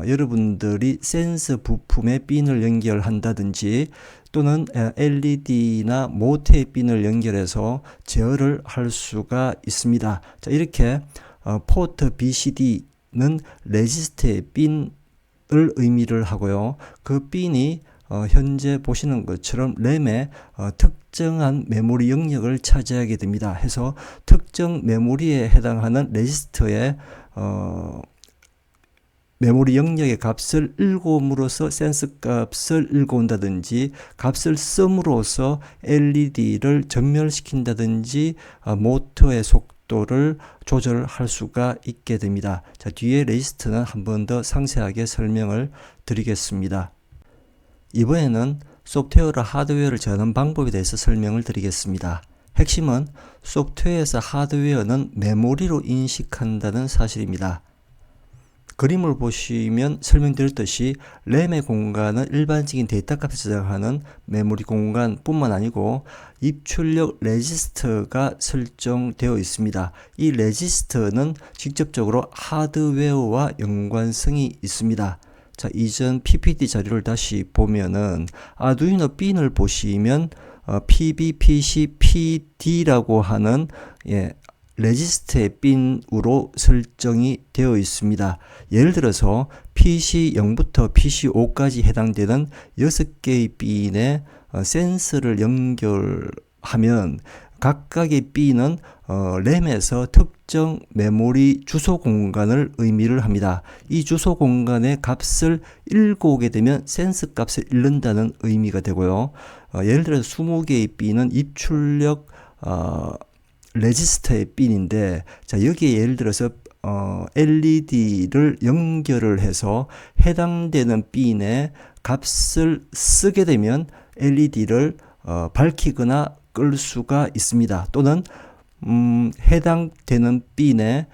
여러분들이 센서 부품에 핀을 연결한다든지 또는 LED나 모터의 핀을 연결해서 제어를 할 수가 있습니다. 자, 이렇게 포트 BCD는 레지스터의 핀을 의미를 하고요. 그 핀이 현재 보시는 것처럼 램의 특정한 메모리 영역을 차지하게 됩니다. 해서 특정 메모리에 해당하는 레지스터의 메모리 영역의 값을 읽음으로써 센스 값을 읽어온다든지 값을 씀으로써 LED를 전멸시킨다든지 모터의 속도를 조절할 수가 있게 됩니다. 자, 뒤에 레지스터는 한 번 더 상세하게 설명을 드리겠습니다. 이번에는 소프트웨어와 하드웨어를 저하는 방법에 대해서 설명을 드리겠습니다. 핵심은 소프트웨어에서 하드웨어는 메모리로 인식한다는 사실입니다. 그림을 보시면 설명드렸듯이 램의 공간은 일반적인 데이터 값을 저장하는 메모리 공간뿐만 아니고 입출력 레지스터가 설정되어 있습니다. 이 레지스터는 직접적으로 하드웨어와 연관성이 있습니다. 자, 이전 PPT 자료를 다시 보면은 아두이노 핀을 보시면 PB, PC, PD라고 하는 레지스터의 핀으로 설정이 되어 있습니다. 예를 들어서 PC0부터 PC5까지 해당되는 6개의 핀에 센서를 연결하면 각각의 핀은 램에서 특정 메모리 주소 공간을 의미를 합니다. 이 주소 공간의 값을 읽어오게 되면 센서 값을 읽는다는 의미가 되고요. 예를 들어서 20개의 핀은 입출력 레지스터의 핀인데, 자, 여기에 예를 들어서 LED를 연결을 해서 해당되는 핀의 값을 쓰게 되면 LED를 밝히거나 끌 수가 있습니다. 또는 해당되는 핀에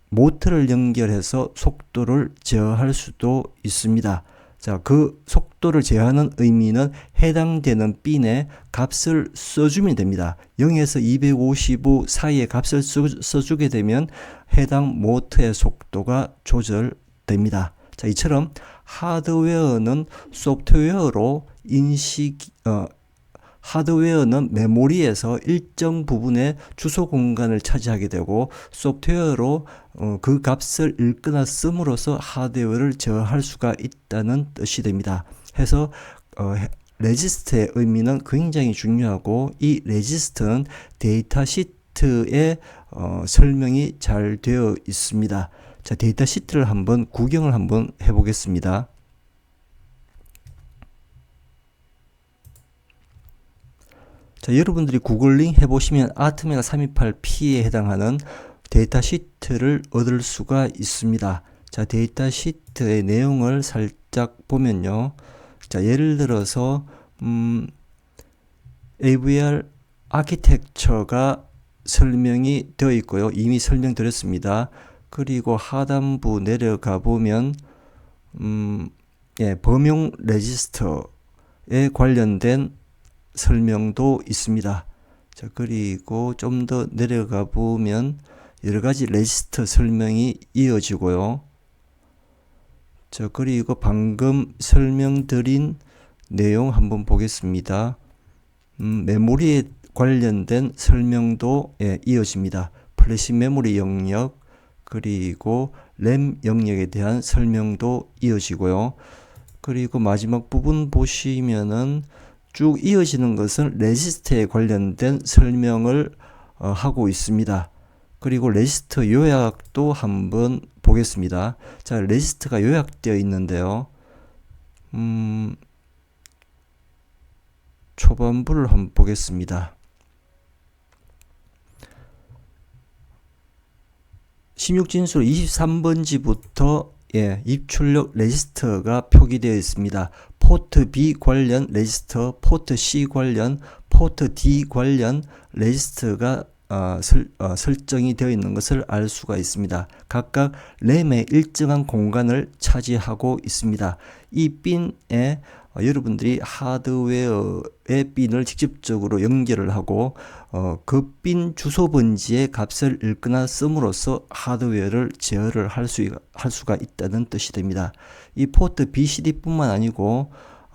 모터를 연결해서 속도를 제어할 수도 있습니다. 자, 그 속도를 제어하는 의미는 해당되는 핀에 값을 써주면 됩니다. 0에서 255 사이의 값을 써주게 되면 해당 모터의 속도가 조절됩니다. 자, 이처럼 하드웨어는 소프트웨어로 하드웨어는 메모리에서 일정 부분의 주소 공간을 차지하게 되고 소프트웨어로 그 값을 읽거나 씀으로써 하드웨어를 제어할 수가 있다는 뜻이 됩니다. 해서 레지스터의 의미는 굉장히 중요하고 이 레지스터는 데이터 시트에 설명이 잘 되어 있습니다. 자, 데이터 시트를 한번 구경을 한번 해보겠습니다. 자, 여러분들이 구글링 해보시면 아트메가 328P에 해당하는 데이터 시트를 얻을 수가 있습니다. 자, 데이터 시트의 내용을 살짝 보면요. 자, 예를 들어서 AVR 아키텍처가 설명이 되어 있고요. 이미 설명드렸습니다. 그리고 하단부 내려가 보면 범용 레지스터에 관련된 설명도 있습니다. 자, 그리고 좀 더 내려가 보면 여러 가지 레지스터 설명이 이어지고요. 자, 그리고 방금 설명드린 내용 한번 보겠습니다. 메모리에 관련된 설명도 이어집니다. 플래시 메모리 영역 그리고 램 영역에 대한 설명도 이어지고요. 그리고 마지막 부분 보시면은 쭉 이어지는 것은 레지스터에 관련된 설명을 하고 있습니다. 그리고 레지스터 요약도 한번 보겠습니다. 자, 레지스터가 요약되어 있는데요. 초반부를 한번 보겠습니다. 16진수로 23번지부터 입출력 레지스터가 표기되어 있습니다. 포트 B 관련 레지스터, 포트 C 관련, 포트 D 관련 레지스터가 설정이 되어 있는 것을 알 수가 있습니다. 각각 램의 일정한 공간을 차지하고 있습니다. 이 핀에 여러분들이 하드웨어의 핀을 직접적으로 연결을 하고 그 핀 주소 번지의 값을 읽거나 씀으로써 하드웨어를 제어를 할 수가 있다는 뜻이 됩니다. 이 포트 BCD 뿐만 아니고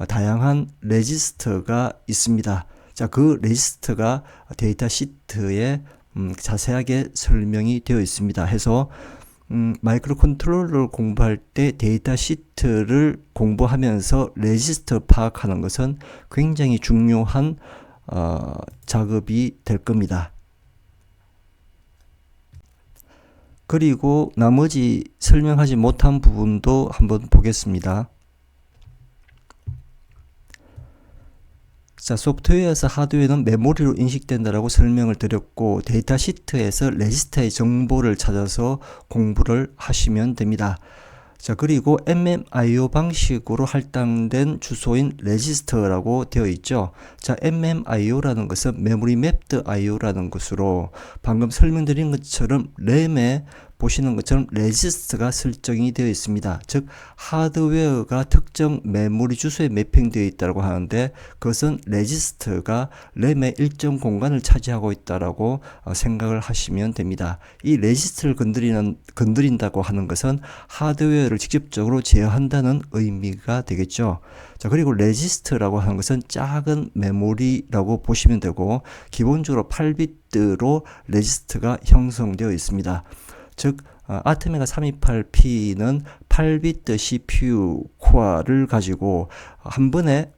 다양한 레지스터가 있습니다. 자, 그 레지스터가 데이터 시트에 자세하게 설명이 되어 있습니다. 해서 마이크로 컨트롤러를 공부할 때 데이터 시트를 공부하면서 레지스터 파악하는 것은 굉장히 중요한 작업이 될 겁니다. 그리고 나머지 설명하지 못한 부분도 한번 보겠습니다. 자, 소프트웨어에서 하드웨어는 메모리로 인식된다라고 설명을 드렸고 데이터 시트에서 레지스터의 정보를 찾아서 공부를 하시면 됩니다. 자, 그리고 MMIO 방식으로 할당된 주소인 레지스터라고 되어 있죠. 자, MMIO라는 것은 메모리 맵드 IO라는 것으로 방금 설명드린 것처럼 램에 보시는 것처럼 레지스터가 설정이 되어 있습니다. 즉 하드웨어가 특정 메모리 주소에 매핑되어 있다고 하는데 그것은 레지스터가 램의 일정 공간을 차지하고 있다라고 생각을 하시면 됩니다. 이 레지스터를 건드린다고 하는 것은 하드웨어를 직접적으로 제어한다는 의미가 되겠죠. 자, 그리고 레지스터라고 하는 것은 작은 메모리라고 보시면 되고 기본적으로 8비트로 레지스터가 형성되어 있습니다. 즉 아테메가 328P는 8비트 CPU 코어를 가지고 한 번에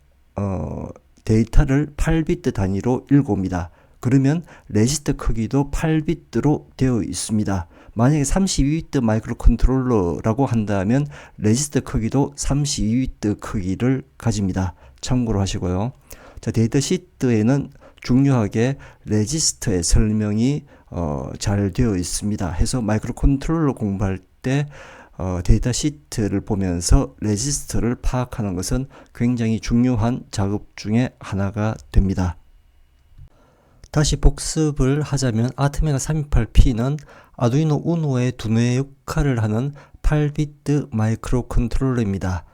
데이터를 8비트 단위로 읽어옵니다. 그러면 레지스터 크기도 8비트로 되어 있습니다. 만약에 32비트 마이크로 컨트롤러라고 한다면 레지스터 크기도 32비트 크기를 가집니다. 참고로 하시고요. 자, 데이터 시트에는 중요하게 레지스터의 설명이 잘 되어 있습니다. 해서 마이크로 컨트롤러 공부할 때 데이터 시트를 보면서 레지스터를 파악하는 것은 굉장히 중요한 작업 중에 하나가 됩니다. 다시 복습을 하자면 아테메가 328P는 아두이노 우노의 두뇌 역할을 하는 8비트 마이크로 컨트롤러입니다.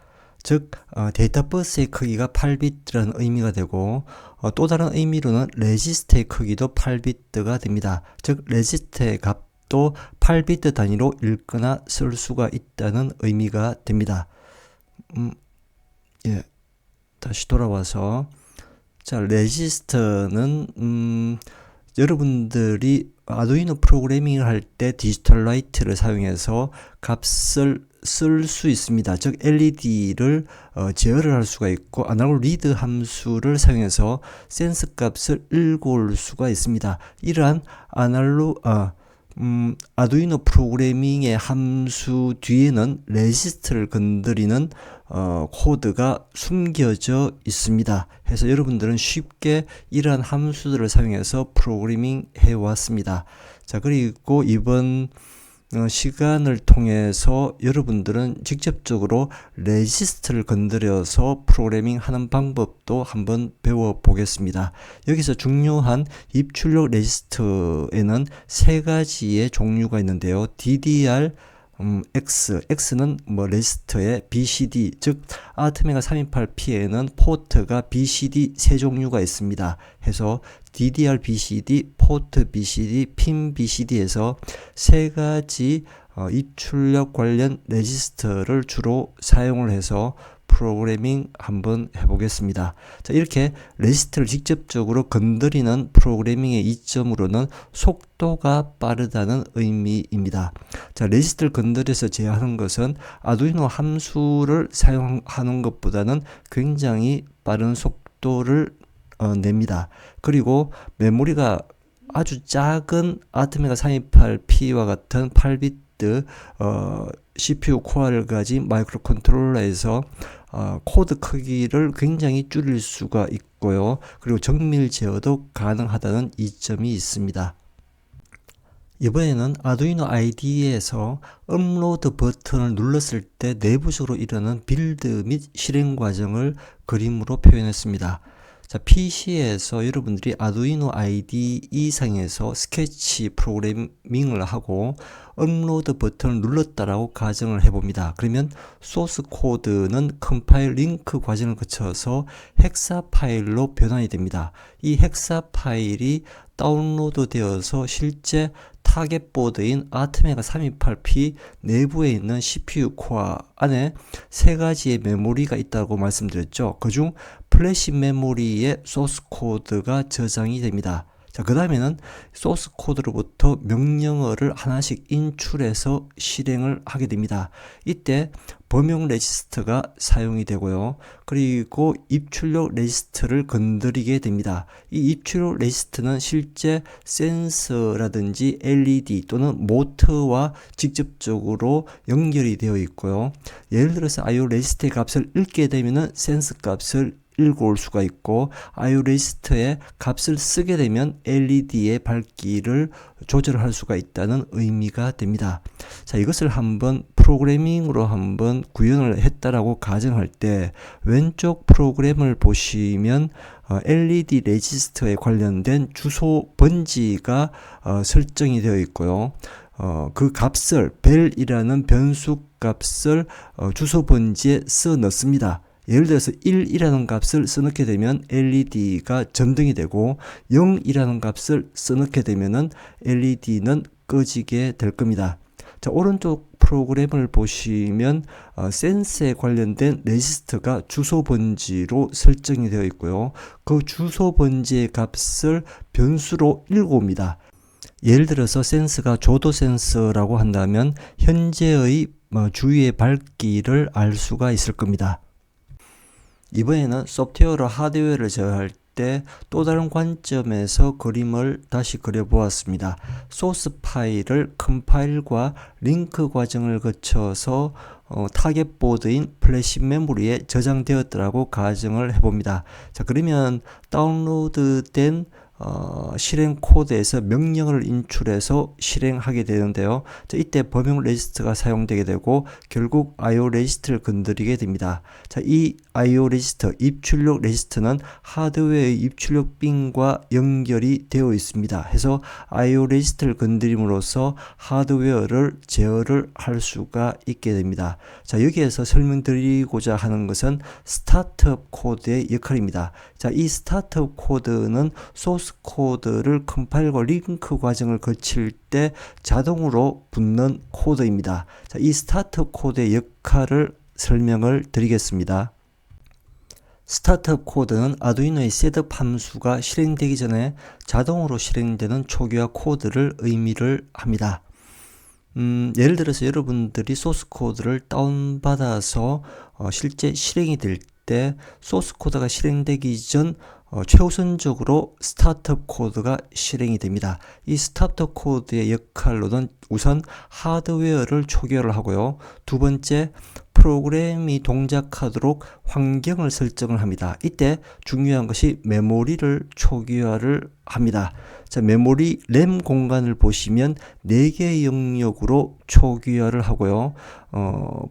즉 데이터 버스의 크기가 8비트라는 의미가 되고 또 다른 의미로는 레지스터의 크기도 8비트가 됩니다. 즉 레지스터의 값도 8비트 단위로 읽거나 쓸 수가 있다는 의미가 됩니다. 다시 돌아와서 자, 레지스터는 여러분들이 아두이노 프로그래밍을 할 때 디지털 라이트를 사용해서 값을 쓸 수 있습니다. 즉 LED를 제어를 할 수가 있고 아날로그 리드 함수를 사용해서 센스 값을 읽어올 수가 있습니다. 이러한 아두이노 프로그래밍의 함수 뒤에는 레지스터를 건드리는 코드가 숨겨져 있습니다. 해서 여러분들은 쉽게 이러한 함수들을 사용해서 프로그래밍 해왔습니다. 자, 그리고 이번 시간을 통해서 여러분들은 직접적으로 레지스터를 건드려서 프로그래밍 하는 방법도 한번 배워보겠습니다. 여기서 중요한 입출력 레지스터에는 세 가지의 종류가 있는데요. DDR, X는 레지스터의 BCD, 즉 아테메가 328P에는 포트가 BCD 세 종류가 있습니다. 해서 DDR BCD, 포트 BCD, 핀 BCD에서 세 가지 입출력 관련 레지스터를 주로 사용을 해서 프로그래밍 한번 해보겠습니다. 자, 이렇게 레지스트를 직접적으로 건드리는 프로그래밍의 이점으로는 속도가 빠르다는 의미입니다. 자, 레지스트를 건드려서 제어하는 것은 아두이노 함수를 사용하는 것보다는 굉장히 빠른 속도를 냅니다. 그리고 메모리가 아주 작은 아트메가 328P와 같은 8비트 CPU 코어를 가진 마이크로 컨트롤러에서 코드 크기를 굉장히 줄일 수가 있고요. 그리고 정밀 제어도 가능하다는 이점이 있습니다. 이번에는 아두이노 IDE에서 업로드 버튼을 눌렀을 때 내부적으로 일어나는 빌드 및 실행 과정을 그림으로 표현했습니다. 자, PC에서 여러분들이 아두이노 IDE 상에서 스케치 프로그래밍을 하고 업로드 버튼을 눌렀다라고 가정을 해봅니다. 그러면 소스 코드는 컴파일 링크 과정을 거쳐서 헥사 파일로 변환이 됩니다. 이 헥사 파일이 다운로드 되어서 실제 타겟 보드인 아트메가 328P 내부에 있는 CPU 코어 안에 세 가지의 메모리가 있다고 말씀드렸죠. 그중 플래시 메모리의 소스 코드가 저장이 됩니다. 자, 그 다음에는 소스 코드로부터 명령어를 하나씩 인출해서 실행을 하게 됩니다. 이때 범용 레지스터가 사용이 되고요. 그리고 입출력 레지스터를 건드리게 됩니다. 이 입출력 레지스터는 실제 센서라든지 LED 또는 모터와 직접적으로 연결이 되어 있고요. 예를 들어서 IO 레지스터의 값을 읽게 되면 센서 값을 읽어올 수가 있고 IO 레지스터의 값을 쓰게 되면 LED의 밝기를 조절할 수가 있다는 의미가 됩니다. 자, 이것을 한번 프로그래밍으로 한번 구현을 했다라고 가정할 때 왼쪽 프로그램을 보시면 LED 레지스터에 관련된 주소 번지가 설정이 되어 있고요. 그 값을 벨이라는 변수 값을 주소 번지에 써 넣습니다. 예를 들어서 1이라는 값을 써넣게 되면 LED가 전등이 되고 0이라는 값을 써넣게 되면 LED는 꺼지게 될 겁니다. 자, 오른쪽 프로그램을 보시면 센서에 관련된 레지스터가 주소 번지로 설정이 되어 있고요. 그 주소 번지의 값을 변수로 읽어옵니다. 예를 들어서 센서가 조도 센서라고 한다면 현재의 주위의 밝기를 알 수가 있을 겁니다. 이번에는 소프트웨어로 하드웨어를 제어할 때 또 다른 관점에서 그림을 다시 그려보았습니다. 소스 파일을 컴파일과 링크 과정을 거쳐서 타겟 보드인 플래시 메모리에 저장되었더라고 가정을 해봅니다. 자, 그러면 다운로드된 실행 코드에서 명령어를 인출해서 실행하게 되는데요. 자, 이때 범용 레지스터가 사용되게 되고 결국 IO 레지스터를 건드리게 됩니다. 자, 이 IO 레지스터, 입출력 레지스터는 하드웨어의 입출력 핀과 연결이 되어 있습니다. 해서 IO 레지스터를 건드림으로써 하드웨어를 제어를 할 수가 있게 됩니다. 자, 여기에서 설명드리고자 하는 것은 스타트업 코드의 역할입니다. 자, 이 스타트업 코드는 소스 코드를 컴파일과 링크 과정을 거칠 때 자동으로 붙는 코드입니다. 자, 이 스타트업 코드의 역할을 설명을 드리겠습니다. 스타트업 코드는 아두이노의 셋업 함수가 실행되기 전에 자동으로 실행되는 초기화 코드를 의미를 합니다. 예를 들어서 여러분들이 소스 코드를 다운받아서 실제 실행이 될 때 소스 코드가 실행되기 전 최우선적으로 스타트업 코드가 실행이 됩니다. 이 스타트업 코드의 역할로는 우선 하드웨어를 초기화를 하고요. 두 번째, 프로그램이 동작하도록 환경을 설정을 합니다. 이때 중요한 것이 메모리를 초기화를 합니다. 자, 메모리 램 공간을 보시면 4개의 영역으로 초기화를 하고요.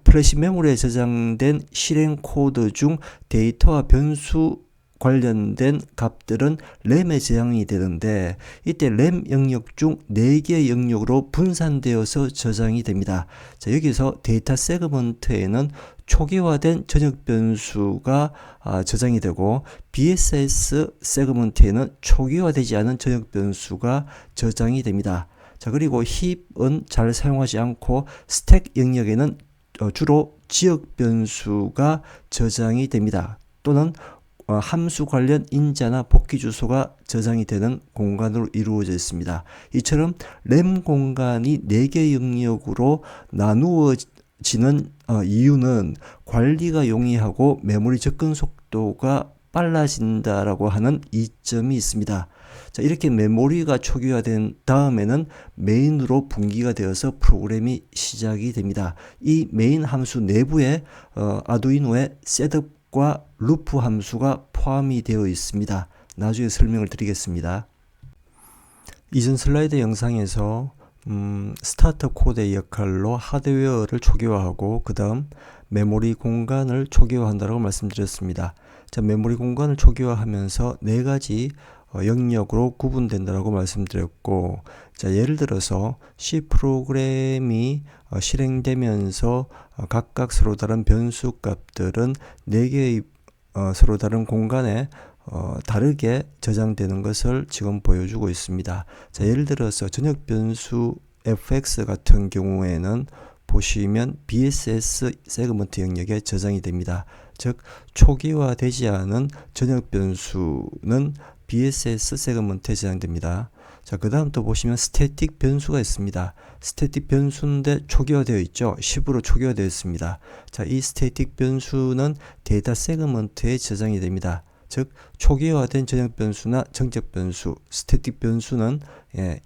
플래시 메모리에 저장된 실행 코드 중 데이터와 변수 관련된 값들은 램에 저장이 되는데 이때 램 영역 중 4개의 영역으로 분산되어서 저장이 됩니다. 자, 여기서 데이터 세그먼트에는 초기화된 전역 변수가 저장이 되고 BSS 세그먼트에는 초기화되지 않은 전역 변수가 저장이 됩니다. 자, 그리고 힙은 잘 사용하지 않고 스택 영역에는 주로 지역 변수가 저장이 됩니다. 또는 함수 관련 인자나 복귀 주소가 저장이 되는 공간으로 이루어져 있습니다. 이처럼 램 공간이 4개 영역으로 나누어지는 이유는 관리가 용이하고 메모리 접근 속도가 빨라진다라고 하는 이점이 있습니다. 자, 이렇게 메모리가 초기화된 다음에는 메인으로 분기가 되어서 프로그램이 시작이 됩니다. 이 메인 함수 내부에 아두이노의 셋업과 루프 함수가 포함이 되어 있습니다. 나중에 설명을 드리겠습니다. 이전 슬라이드 영상에서 스타터 코드의 역할로 하드웨어를 초기화하고 그 다음 메모리 공간을 초기화한다고 말씀드렸습니다. 자, 메모리 공간을 초기화하면서 4가지 영역으로 구분된다고 말씀드렸고, 자, 예를 들어서 C 프로그램이 실행되면서 각각 서로 다른 변수 값들은 4개의 서로 다른 공간에 다르게 저장되는 것을 지금 보여주고 있습니다. 자, 예를 들어서 전역 변수 fx 같은 경우에는 보시면 BSS 세그먼트 영역에 저장이 됩니다. 즉 초기화되지 않은 전역 변수는 BSS 세그먼트에 저장됩니다. 자, 그 다음 또 보시면 스태틱 변수가 있습니다. 스태틱 변수인데 초기화되어 있죠. 10으로 초기화되어 있습니다. 자, 이 스태틱 변수는 데이터 세그먼트에 저장이 됩니다. 즉 초기화된 전역 변수나 정적 변수, 스태틱 변수는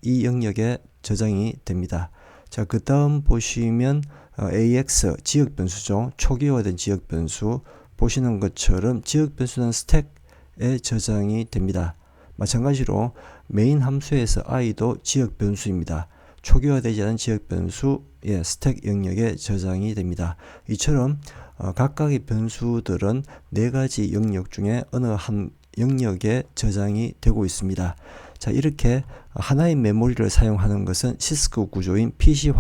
이 영역에 저장이 됩니다. 자, 그 다음 보시면 AX 지역 변수죠. 초기화된 지역 변수 보시는 것처럼 지역 변수는 스택에 저장이 됩니다. 마찬가지로 메인 함수에서 i도 지역 변수입니다. 초기화되지 않은 지역 변수 스택 영역에 저장이 됩니다. 이처럼 각각의 변수들은 4가지 영역 중에 어느 한 영역에 저장이 되고 있습니다. 자, 이렇게 하나의 메모리를 사용하는 것은 시스코 구조인 PC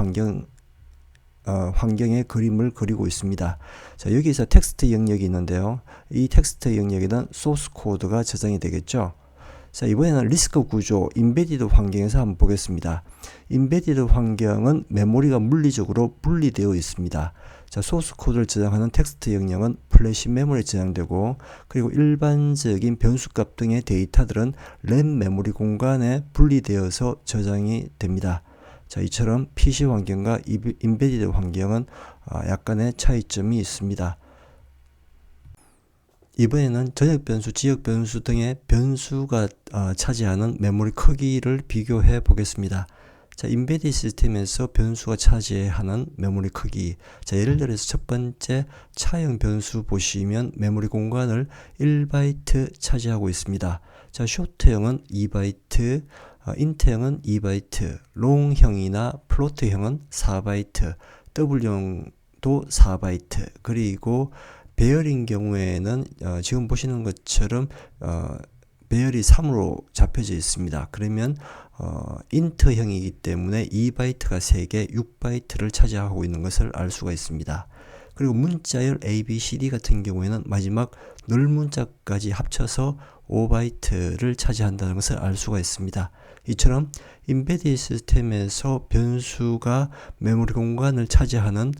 환경의 그림을 그리고 있습니다. 자, 여기서 텍스트 영역이 있는데요. 이 텍스트 영역에는 소스 코드가 저장이 되겠죠. 자, 이번에는 리스크 구조, 인베디드 환경에서 한번 보겠습니다. 인베디드 환경은 메모리가 물리적으로 분리되어 있습니다. 자, 소스 코드를 저장하는 텍스트 영역은 플래시 메모리에 저장되고, 그리고 일반적인 변수값 등의 데이터들은 램 메모리 공간에 분리되어서 저장이 됩니다. 자, 이처럼 PC 환경과 인베디드 환경은 약간의 차이점이 있습니다. 이번에는 전역 변수, 지역 변수 등의 변수가 차지하는 메모리 크기를 비교해 보겠습니다. 자, 인베디드 시스템에서 변수가 차지하는 메모리 크기. 자, 예를 들어서 첫 번째 차형 변수 보시면 메모리 공간을 1바이트 차지하고 있습니다. 자, 쇼트형은 2바이트, 인트형은 2바이트, 롱형이나 플로트형은 4바이트, 더블형도 4바이트, 그리고 배열인 경우에는 지금 보시는 것처럼 배열이 3으로 잡혀져 있습니다. 그러면 인트형이기 때문에 2바이트가 3개, 6바이트를 차지하고 있는 것을 알 수가 있습니다. 그리고 문자열 ABCD 같은 경우에는 마지막 늘 문자까지 합쳐서 5바이트를 차지한다는 것을 알 수가 있습니다. 이처럼 인베디드 시스템에서 변수가 메모리 공간을 차지하는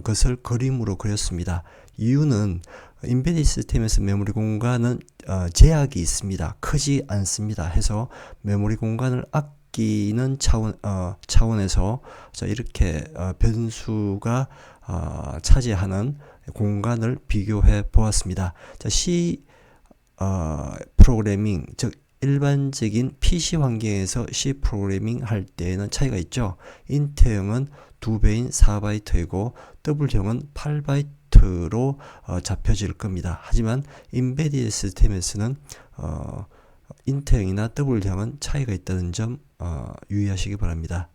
것을 그림으로 그렸습니다. 이유는 인베디드 시스템에서 메모리 공간은 제약이 있습니다. 크지 않습니다. 해서 메모리 공간을 아끼는 차원에서 자, 이렇게 변수가 차지하는 공간을 비교해 보았습니다. 자, C 프로그래밍, 즉 일반적인 PC 환경에서 C 프로그래밍 할 때에는 차이가 있죠. 인트형은 2배인 4바이트이고 더블형은 8바이트로 잡혀질 겁니다. 하지만 인베디드 시스템에서는 인트형이나 더블형은 차이가 있다는 점 유의하시기 바랍니다.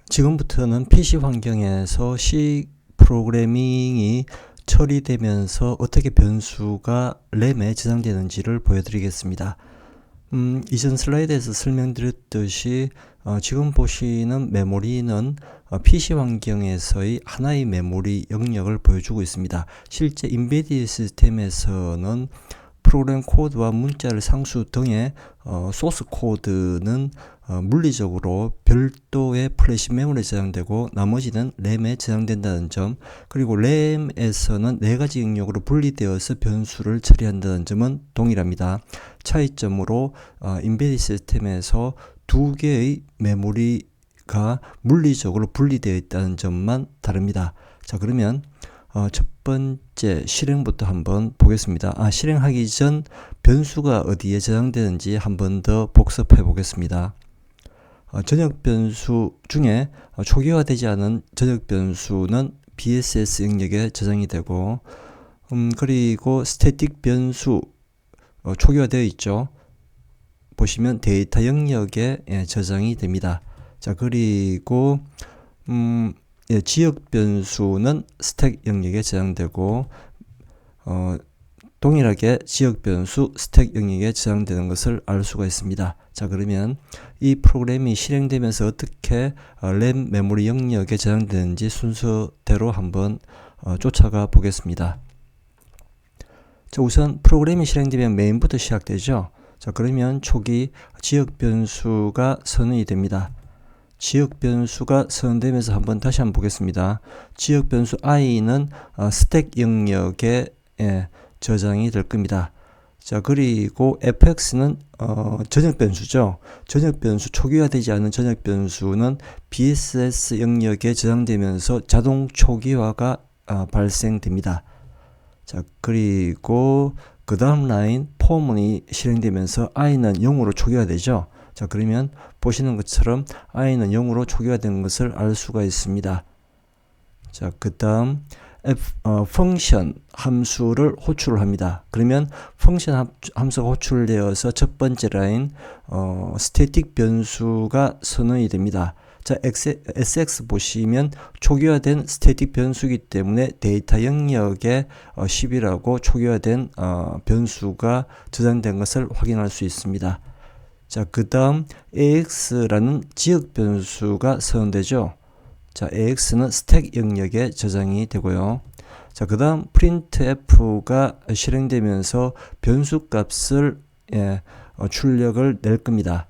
지금부터는 PC 환경에서 C 프로그래밍이 처리되면서 어떻게 변수가 램에 저장되는지를 보여드리겠습니다. 이전 슬라이드에서 설명드렸듯이 지금 보시는 메모리는 PC 환경에서의 하나의 메모리 영역을 보여주고 있습니다. 실제 인베디드 시스템에서는 프로그램 코드와 문자열 상수 등의 소스 코드는 물리적으로 별도의 플래시 메모리에 저장되고 나머지는 램에 저장된다는 점, 그리고 램에서는 4가지 영역으로 분리되어서 변수를 처리한다는 점은 동일합니다. 차이점으로 인베디드 시스템에서 2개의 메모리가 물리적으로 분리되어 있다는 점만 다릅니다. 자, 그러면 첫 번째 실행부터 한번 보겠습니다. 실행하기 전 변수가 어디에 저장되는지 한번 더 복습해 보겠습니다. 전역 변수 중에 초기화되지 않은 전역 변수는 BSS 영역에 저장이 되고, 그리고 스태틱 변수 초기화되어 있죠. 보시면 데이터 영역에 저장이 됩니다. 자, 그리고 지역 변수는 스택 영역에 저장되고, 동일하게 지역 변수 스택 영역에 저장되는 것을 알 수가 있습니다. 자, 그러면 이 프로그램이 실행되면서 어떻게 램 메모리 영역에 저장되는지 순서대로 한번 쫓아가 보겠습니다. 자, 우선 프로그램이 실행되면 메인부터 시작되죠. 자, 그러면 초기 지역 변수가 선언이 됩니다. 지역 변수가 선언되면서 다시 한번 보겠습니다. 지역 변수 i는 스택 영역에 저장이 될 겁니다. 자, 그리고 fx는 전역 변수죠. 전역 변수, 초기화되지 않은 전역 변수는 BSS 영역에 저장되면서 자동 초기화가 발생됩니다. 자, 그리고 그 다음 라인 폼이 실행되면서 i는 0으로 초기화되죠. 자, 그러면 보시는 것처럼 i는 0으로 초기화되는 것을 알 수가 있습니다. 자, 그 다음 펑션 함수를 호출을 합니다. 그러면 펑션 함수가 호출되어서 첫 번째 라인 스태틱 변수가 선언이 됩니다. 자, SX 보시면 초기화된 스태틱 변수이기 때문에 데이터 영역에 10이라고 초기화된 변수가 저장된 것을 확인할 수 있습니다. 자, 그 다음 AX라는 지역 변수가 선언되죠. 자, AX는 스택 영역에 저장이 되고요. 자, 그 다음 printf가 실행되면서 변수 값을 출력을 낼 겁니다.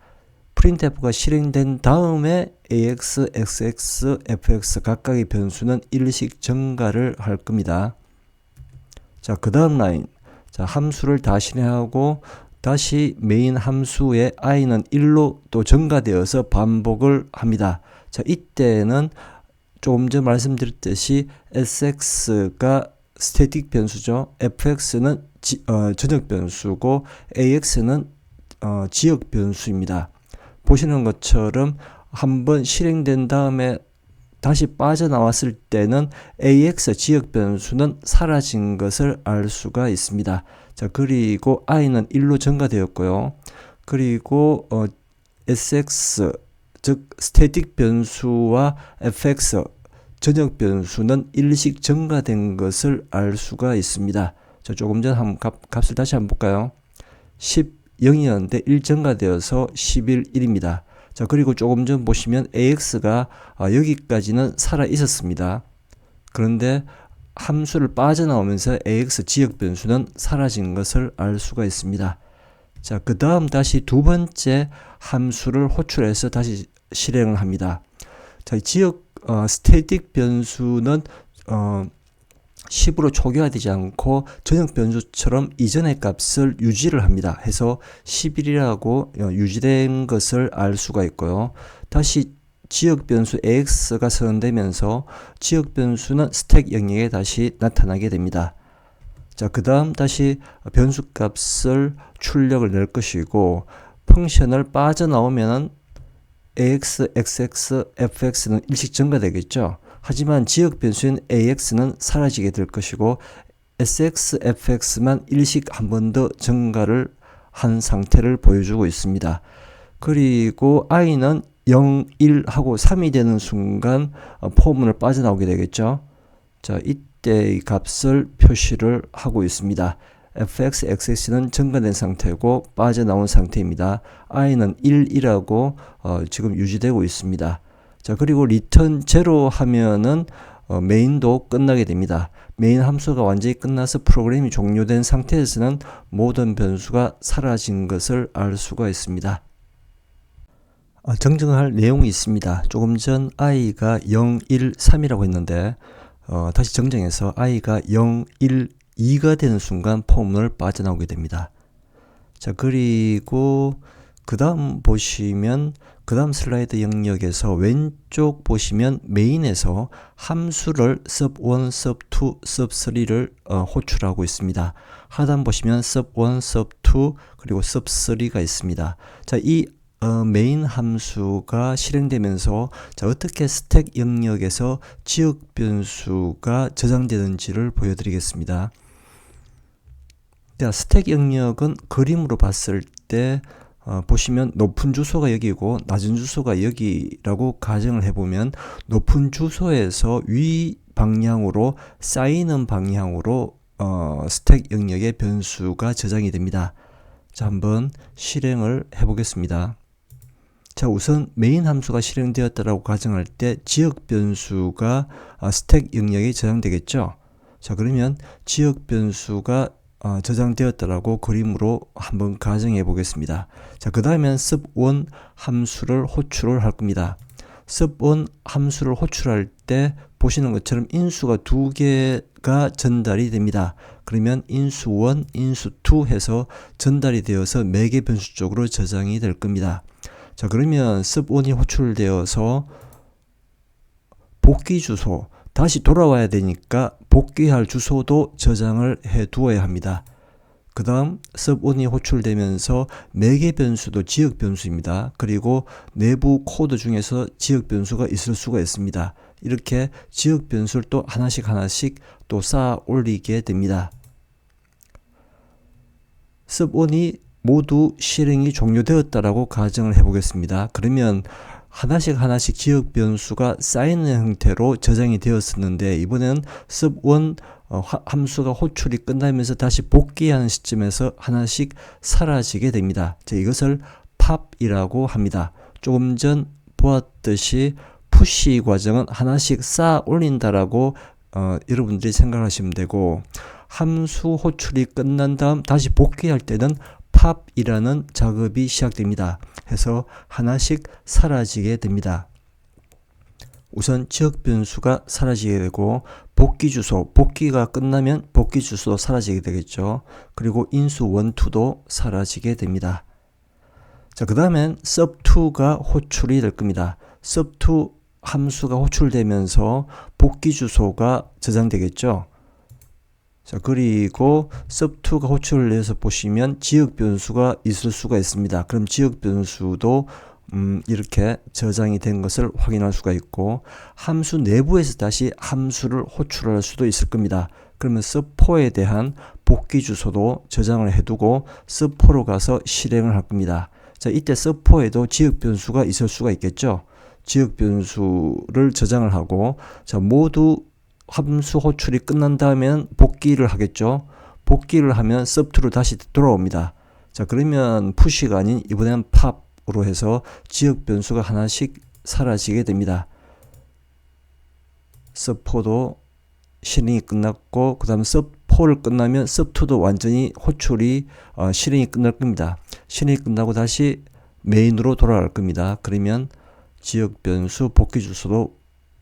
printf가 실행된 다음에 AX, XX, FX 각각의 변수는 일씩 증가를 할 겁니다. 자, 그 다음 라인. 자, 함수를 다 실행하고 다시 메인 함수의 i는 1로 또 증가되어서 반복을 합니다. 자, 이때는 조금 전 말씀드렸듯이 SX가 스태틱 변수죠. FX는 전역 변수고 AX는 지역 변수입니다. 보시는 것처럼 한번 실행된 다음에 다시 빠져나왔을 때는 AX 지역 변수는 사라진 것을 알 수가 있습니다. 자, 그리고 i는 1로 증가되었고요. 그리고 SX 즉 스태틱 변수와 fx 전역 변수는 일씩 증가된 것을 알 수가 있습니다. 자, 조금 전 값을 다시 한번 볼까요? 10, 0이었는데 1 증가되어서 11, 1입니다. 자, 그리고 조금 전 보시면 AX가 여기까지는 살아 있었습니다. 그런데 함수를 빠져나오면서 AX 지역 변수는 사라진 것을 알 수가 있습니다. 자, 그 다음 다시 두 번째 함수를 호출해서 다시 실행을 합니다. 자, 지역 스태틱 변수는 10으로 초기화되지 않고 전역 변수처럼 이전의 값을 유지를 합니다. 해서 11이라고 유지된 것을 알 수가 있고요. 다시 지역 변수 AX가 선언되면서 지역 변수는 스택 영역에 다시 나타나게 됩니다. 자, 그 다음 다시 변수 값을 출력을 낼 것이고 펑션을 빠져나오면 AX, XX, FX는 일씩 증가되겠죠. 하지만 지역 변수인 AX는 사라지게 될 것이고 SX, FX만 일씩 한 번 더 증가를 한 상태를 보여주고 있습니다. 그리고 i는 0, 1 하고 3이 되는 순간 포문을 빠져나오게 되겠죠. 자, 이때의 값을 표시를 하고 있습니다. fx, xx는 증가된 상태고 빠져나온 상태입니다. i는 1이라고 지금 유지되고 있습니다. 자, 그리고 return 0 하면은 메인도 끝나게 됩니다. 메인 함수가 완전히 끝나서 프로그램이 종료된 상태에서는 모든 변수가 사라진 것을 알 수가 있습니다. 정정할 내용이 있습니다. 조금 전 i가 0, 1, 3이라고 했는데 다시 정정해서 i가 0, 1, 2가 되는 순간 폼을 빠져나오게 됩니다. 자, 그리고 그 다음 보시면 그 다음 슬라이드 영역에서 왼쪽 보시면 메인에서 함수를 sub1, sub2, sub3를 호출하고 있습니다. 하단 보시면 sub1, sub2 그리고 sub3가 있습니다. 자, 이 메인 함수가 실행되면서 자, 어떻게 스택 영역에서 지역 변수가 저장되는지를 보여드리겠습니다. 자, 스택 영역은 그림으로 봤을 때 보시면 높은 주소가 여기고 낮은 주소가 여기라고 가정을 해보면 높은 주소에서 위 방향으로 쌓이는 방향으로 스택 영역의 변수가 저장이 됩니다. 자, 한번 실행을 해보겠습니다. 자, 우선 메인 함수가 실행되었다라고 가정할 때 지역 변수가 스택 영역에 저장되겠죠. 자, 그러면 지역 변수가 저장되었다라고 그림으로 한번 가정해 보겠습니다. 자, 그 다음엔 sub1 함수를 호출을 할 겁니다. sub1 함수를 호출할 때 보시는 것처럼 인수가 두 개가 전달이 됩니다. 그러면 인수1, 인수2 해서 전달이 되어서 매개 변수 쪽으로 저장이 될 겁니다. 자, 그러면 sub1이 호출되어서 복귀 주소 다시 돌아와야 되니까 복귀할 주소도 저장을 해 두어야 합니다. 그 다음 sub1이 호출되면서 매개 변수도 지역 변수입니다. 그리고 내부 코드 중에서 지역 변수가 있을 수가 있습니다. 이렇게 지역 변수를 또 하나씩 또 쌓아 올리게 됩니다. sub1이 모두 실행이 종료되었다라고 가정을 해보겠습니다. 그러면 하나씩 지역 변수가 쌓이는 형태로 저장이 되었었는데 이번에는 sub1 함수가 호출이 끝나면서 다시 복귀하는 시점에서 하나씩 사라지게 됩니다. 자, 이것을 pop이라고 합니다. 조금 전 보았듯이 푸시 과정은 하나씩 쌓아 올린다라고 여러분들이 생각하시면 되고 함수 호출이 끝난 다음 다시 복귀할 때는 pop이라는 작업이 시작됩니다. 해서 하나씩 사라지게 됩니다. 우선 지역 변수가 사라지게 되고 복귀 주소, 복귀가 끝나면 복귀 주소도 사라지게 되겠죠. 그리고 인수 1, 2도 사라지게 됩니다. 자, 그 다음엔 sub2가 호출이 될 겁니다. sub2 함수가 호출되면서 복귀 주소가 저장되겠죠. 자, 그리고 sub2가 호출을 해서 보시면 지역 변수가 있을 수가 있습니다. 그럼 지역 변수도 이렇게 저장이 된 것을 확인할 수가 있고 함수 내부에서 다시 함수를 호출할 수도 있을 겁니다. 그러면 sub4에 대한 복귀 주소도 저장을 해두고 sub4로 가서 실행을 할 겁니다. 자, 이때 sub4에도 지역 변수가 있을 수가 있겠죠. 지역 변수를 저장을 하고 자, 모두 함수 호출이 끝난 다음에는 복귀를 하겠죠. 복귀를 하면 sub2로 다시 돌아옵니다. 자, 그러면 push가 아닌 이번에는 pop으로 해서 지역 변수가 하나씩 사라지게 됩니다. sub4도 실행이 끝났고 그 다음 sub4를 끝나면 sub2도 완전히 호출이 실행이 끝날 겁니다. 실행이 끝나고 다시 메인으로 돌아갈 겁니다. 그러면 지역 변수 복귀 주소도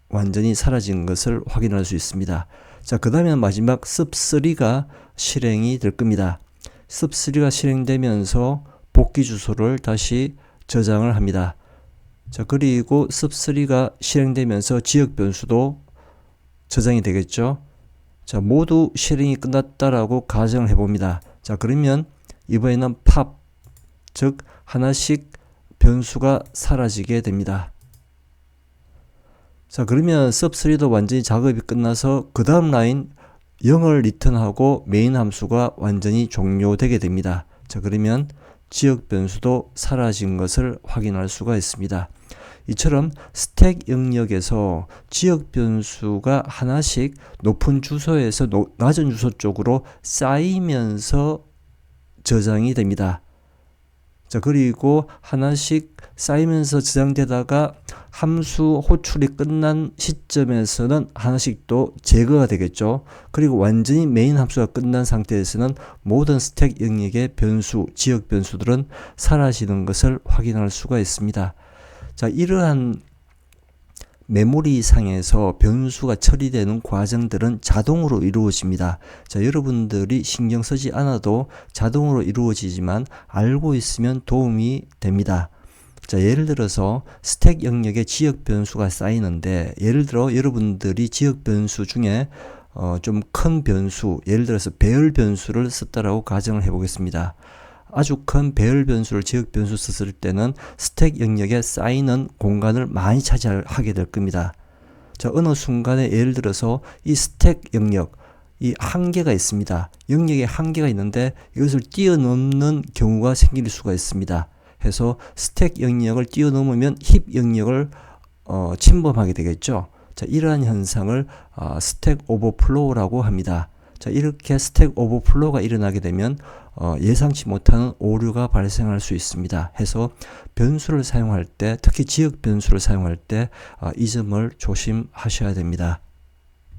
완전히 사라진 것을 확인할 수 있습니다. 자, 그 다음에 마지막 sub3가 실행이 될 겁니다. sub3가 실행되면서 복귀 주소를 다시 저장을 합니다. 자, 그리고 sub3가 실행되면서 지역 변수도 저장이 되겠죠. 자, 모두 실행이 끝났다라고 가정을 해봅니다. 자, 그러면 이번에는 pop, 즉 하나씩 변수가 사라지게 됩니다. 자, 그러면 sub3도 완전히 작업이 끝나서 그 다음 라인 0을 리턴하고 메인 함수가 완전히 종료되게 됩니다. 자, 그러면 지역 변수도 사라진 것을 확인할 수가 있습니다. 이처럼 스택 영역에서 지역 변수가 하나씩 높은 주소에서 낮은 주소 쪽으로 쌓이면서 저장이 됩니다. 자, 그리고 하나씩 쌓이면서 저장되다가 함수 호출이 끝난 시점에서는 하나씩 또 제거가 되겠죠. 그리고 완전히 메인 함수가 끝난 상태에서는 모든 스택 영역의 변수, 지역 변수들은 사라지는 것을 확인할 수가 있습니다. 자, 이러한 메모리 상에서 변수가 처리되는 과정들은 자동으로 이루어집니다. 자, 여러분들이 신경 쓰지 않아도 자동으로 이루어지지만 알고 있으면 도움이 됩니다. 자, 예를 들어서 스택 영역에 지역 변수가 쌓이는데, 예를 들어 여러분들이 지역 변수 중에 좀 큰 변수, 예를 들어서 배열 변수를 썼다라고 가정을 해보겠습니다. 아주 큰 배열 변수를 지역 변수 썼을 때는 스택 영역에 쌓이는 공간을 많이 차지하게 될 겁니다. 자, 어느 순간에 예를 들어서 이 스택 영역, 이 한계가 있습니다. 영역에 한계가 있는데 이것을 뛰어넘는 경우가 생길 수가 있습니다. 해서 스택 영역을 뛰어넘으면 힙 영역을 침범하게 되겠죠. 자, 이러한 현상을 스택 오버플로우라고 합니다. 자, 이렇게 스택 오버플로우가 일어나게 되면 예상치 못하는 오류가 발생할 수 있습니다. 해서 변수를 사용할 때, 특히 지역 변수를 사용할 때 이 점을 조심하셔야 됩니다.